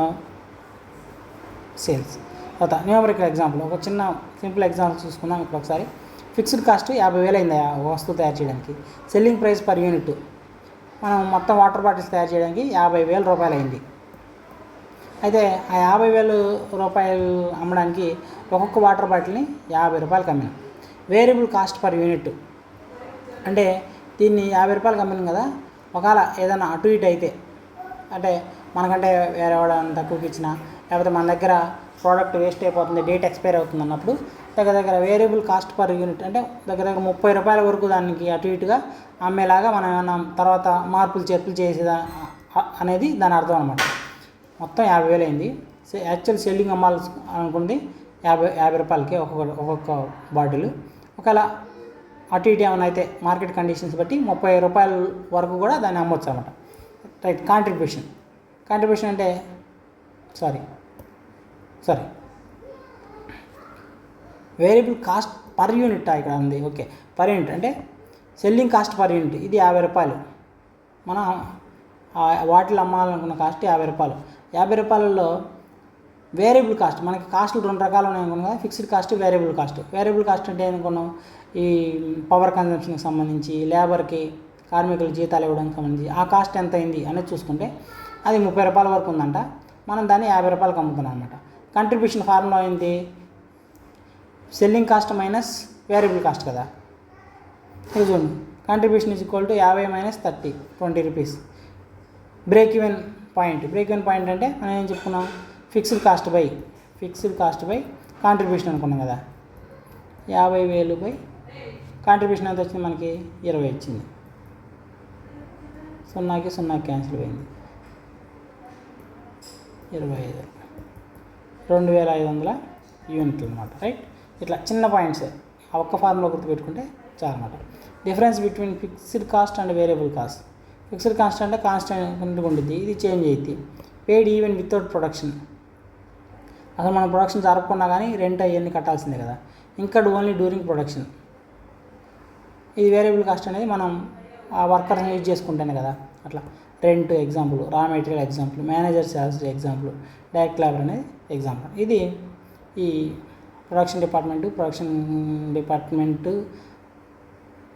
సేల్స్. తర్వాత numerical example, ఒక చిన్న simple example చూసుకుందాం. ఇప్పుడు ఒకసారి fixed cost 50,000 అయింది ఆ వస్తువు తయారు చేయడానికి. సెల్లింగ్ ప్రైస్ పర్ యూనిట్, మనం మొత్తం వాటర్ బాటిల్స్ తయారు చేయడానికి 50,000 రూపాయలు అయింది. అయితే ఆ 50,000 రూపాయలు అమ్మడానికి ఒక్కొక్క వాటర్ బాటిల్ని 50 రూపాయలకి అమ్మినాం. వేరియబుల్ కాస్ట్ పర్ యూనిట్ అంటే దీన్ని 50 రూపాయలకి అమ్మినాం కదా, ఒకవేళ ఏదైనా అటు ఇటు అయితే, అంటే మనకంటే వేరే వాడు తక్కువకి ఇచ్చినా, లేకపోతే మన దగ్గర ప్రోడక్ట్ వేస్ట్ అయిపోతుంది, డేట్ ఎక్స్పైర్ అవుతుంది అన్నప్పుడు దగ్గర వేరియబుల్ కాస్ట్ పర్ యూనిట్ అంటే దగ్గర 30 రూపాయల వరకు దానికి అటు ఇటుగా అమ్మేలాగా మనం ఏమన్నా తర్వాత మార్పులు చేర్పులు చేసేదా అనేది దాని అర్థం అనమాట. మొత్తం 50,000 అయింది. యాక్చువల్ సెల్లింగ్ అమ్మాలి అనుకుంది 50 రూపాయలకి ఒక్కొక్క బాటిల్. ఒకవేళ అటు ఇటు ఏమైనా అయితే మార్కెట్ కండిషన్స్ బట్టి 30 రూపాయల వరకు కూడా దాన్ని అమ్మొచ్చు అనమాట. రైట్. కాంట్రిబ్యూషన్ అంటే sorry variable cost per unit ఇక్కడ ఉంది. ఓకే, పర్ యూనిట్ అంటే సెల్లింగ్ కాస్ట్ పర్ యూనిట్, ఇది 50 రూపాయలు. మనం వాటిలో అమ్మాలనుకున్న కాస్ట్ 50 రూపాయలు. 50 రూపాయలలో వేరియబుల్ కాస్ట్, మనకి కాస్ట్లు 2 రకాలు ఉన్నాయి అనుకున్నాం కదా, fixed cost, variable cost. Variable cost అంటే అనుకున్నాం ఈ పవర్ కన్జంప్షన్కి సంబంధించి, లేబర్కి కార్మికులు జీతాలు ఇవ్వడానికి సంబంధించి ఆ కాస్ట్ ఎంత అయింది అనేది చూసుకుంటే అది 30 రూపాయల వరకు ఉందంట. మనం దాన్ని 50 రూపాయలకు అమ్ముతున్నాం అనమాట. కంట్రిబ్యూషన్ ఫార్ములా ఏంటి? Selling cost minus variable cost కదా. ఇది చూడండి, contribution is equal to 50 minus 30, 20 rupees. Break even point అంటే మనం ఏం చెప్పుకున్నాం, ఫిక్స్డ్ కాస్ట్ బై కాంట్రిబ్యూషన్ అనుకున్నాం కదా. 50,000 బై కాంట్రిబ్యూషన్ ఎంత వచ్చింది మనకి 20 వచ్చింది. 0కి 0 క్యాన్సిల్ అయింది. 25, 2,500 యూనిట్లు అనమాట. రైట్. ఇట్లా చిన్న పాయింట్స్ ఆ ఒక్క ఫార్ములా గుర్తుపెట్టుకుంటే చాలన్నమాట. Difference between fixed cost and variable cost. Fixed cost అంటే కాన్స్టెంట్గా ఉంటుంది, ఇది చేంజ్ అయ్యింది. పేడ్ ఈవెన్ వితౌట్ ప్రొడక్షన్, అసలు మనం ప్రొడక్షన్ జరపకున్నా కానీ రెంట్ అవన్నీ కట్టాల్సిందే కదా. Incurred only during production. ఇది వేరియబుల్ కాస్ట్ అనేది మనం ఆ వర్కర్ని యూజ్ చేసుకుంటేనే కదా. అట్లా rent example, raw material example, manager salary example, direct labour అనేది ఎగ్జాంపుల్. ఇది ఈ production department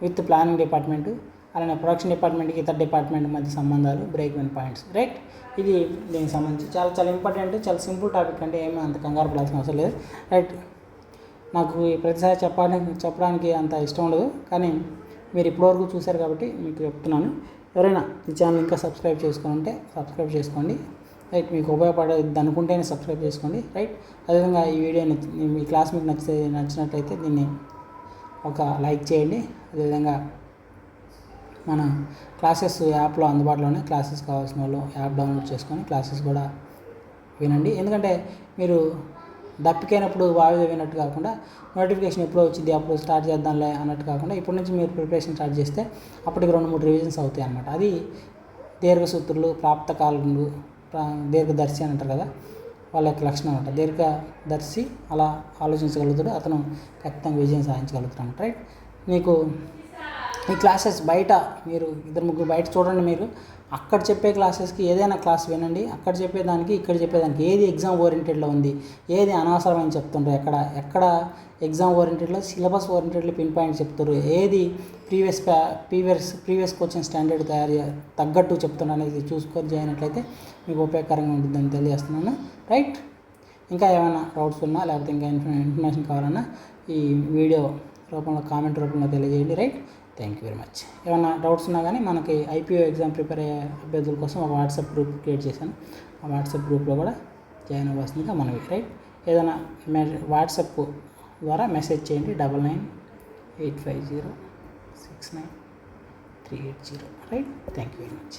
with planning department, అలానే ప్రొడక్షన్ డిపార్ట్మెంట్కి ఇతర డిపార్ట్మెంట్ మధ్య సంబంధాలు, బ్రేక్ ఈవెన్ పాయింట్స్. రైట్, ఇది దీనికి సంబంధించి చాలా ఇంపార్టెంట్, చాలా సింపుల్ టాపిక్, అంటే ఏమీ అంత కంగారు పడాల్సిన అవసరం లేదు. రైట్, నాకు ప్రతిసారి చెప్పడానికి అంత ఇష్టం ఉండదు, కానీ మీరు ఇప్పటివరకు చూశారు కాబట్టి మీకు చెప్తున్నాను. ఎవరైనా ఈ ఛానల్ ఇంకా సబ్స్క్రైబ్ చేసుకుంటే సబ్స్క్రైబ్ చేసుకోండి. రైట్, మీకు ఉపయోగపడేది అనుకుంటేనే సబ్స్క్రైబ్ చేసుకోండి. రైట్, అదేవిధంగా ఈ వీడియోని మీ క్లాస్ మీకు నచ్చినట్లయితే దీన్ని ఒక లైక్ చేయండి. అదేవిధంగా మన క్లాసెస్ యాప్లో అందుబాటులోనే, క్లాసెస్ కావాల్సిన వాళ్ళు యాప్ డౌన్లోడ్ చేసుకొని క్లాసెస్ కూడా వినండి. ఎందుకంటే మీరు దప్పికైనప్పుడు వాయిదా వినట్టు కాకుండా, నోటిఫికేషన్ ఎప్పుడో వచ్చింది అప్పుడు స్టార్ట్ చేద్దాంలే అన్నట్టు కాకుండా, ఇప్పటి నుంచి మీరు ప్రిపరేషన్ స్టార్ట్ చేస్తే అప్పటికి 2-3 రివిజన్స్ అవుతాయి అన్నమాట. అది దీర్ఘసూత్రులు, ప్రాప్తకాలులు, దీర్ఘదర్శి అని అంటారు కదా, వాళ్ళ యొక్క లక్షణం అనమాట. దీర్ఘదర్శి అలా ఆలోచించగలుగుతాడు, అతను ఖచ్చితంగా విజయం సాధించగలుగుతాడు అనమాట. రైట్, మీకు ఈ క్లాసెస్ బయట మీరు 2-3 బయట చూడండి. మీరు అక్కడ చెప్పే క్లాసెస్కి ఏదైనా క్లాస్ వినండి. అక్కడ చెప్పేదానికి ఇక్కడ చెప్పేదానికి ఏది ఎగ్జామ్ ఓరియంటెడ్లో ఉంది, ఏది అనవసరమని చెప్తుండ్రు, ఎక్కడ ఎగ్జామ్ ఓరియంటెడ్లో, సిలబస్ ఓరియంటెడ్లో పిన్ పాయింట్ చెప్తారు, ఏది ప్రీవియస్ క్వశ్చన్ స్టాండర్డ్ తగ్గట్టు చెప్తున్నా అనేది చూసుకొని చేయనట్లయితే మీకు ఉపయోగకరంగా ఉంటుందని తెలియజేస్తున్నాను. రైట్, ఇంకా ఏమైనా డౌట్స్ ఉన్నా లేకపోతే ఇంకా ఇన్ఫర్మేషన్ కావాలన్నా ఈ వీడియో రూపంలో కామెంట్ రూపంలో తెలియజేయండి. Right, thank you very much. ఏమైనా డౌట్స్ ఉన్నా కానీ మనకి ఐపీఓ ఎగ్జామ్ ప్రిపేర్ అయ్యే అభ్యర్థుల కోసం ఒక వాట్సాప్ గ్రూప్ క్రియేట్ చేశాను. ఆ వాట్సాప్ గ్రూప్లో కూడా జాయిన్ అవ్వాల్సిందిగా మనవి. రైట్, ఏదైనా వాట్సాప్ ద్వారా మెసేజ్ చేయండి 9985069380. Right, thank you very much.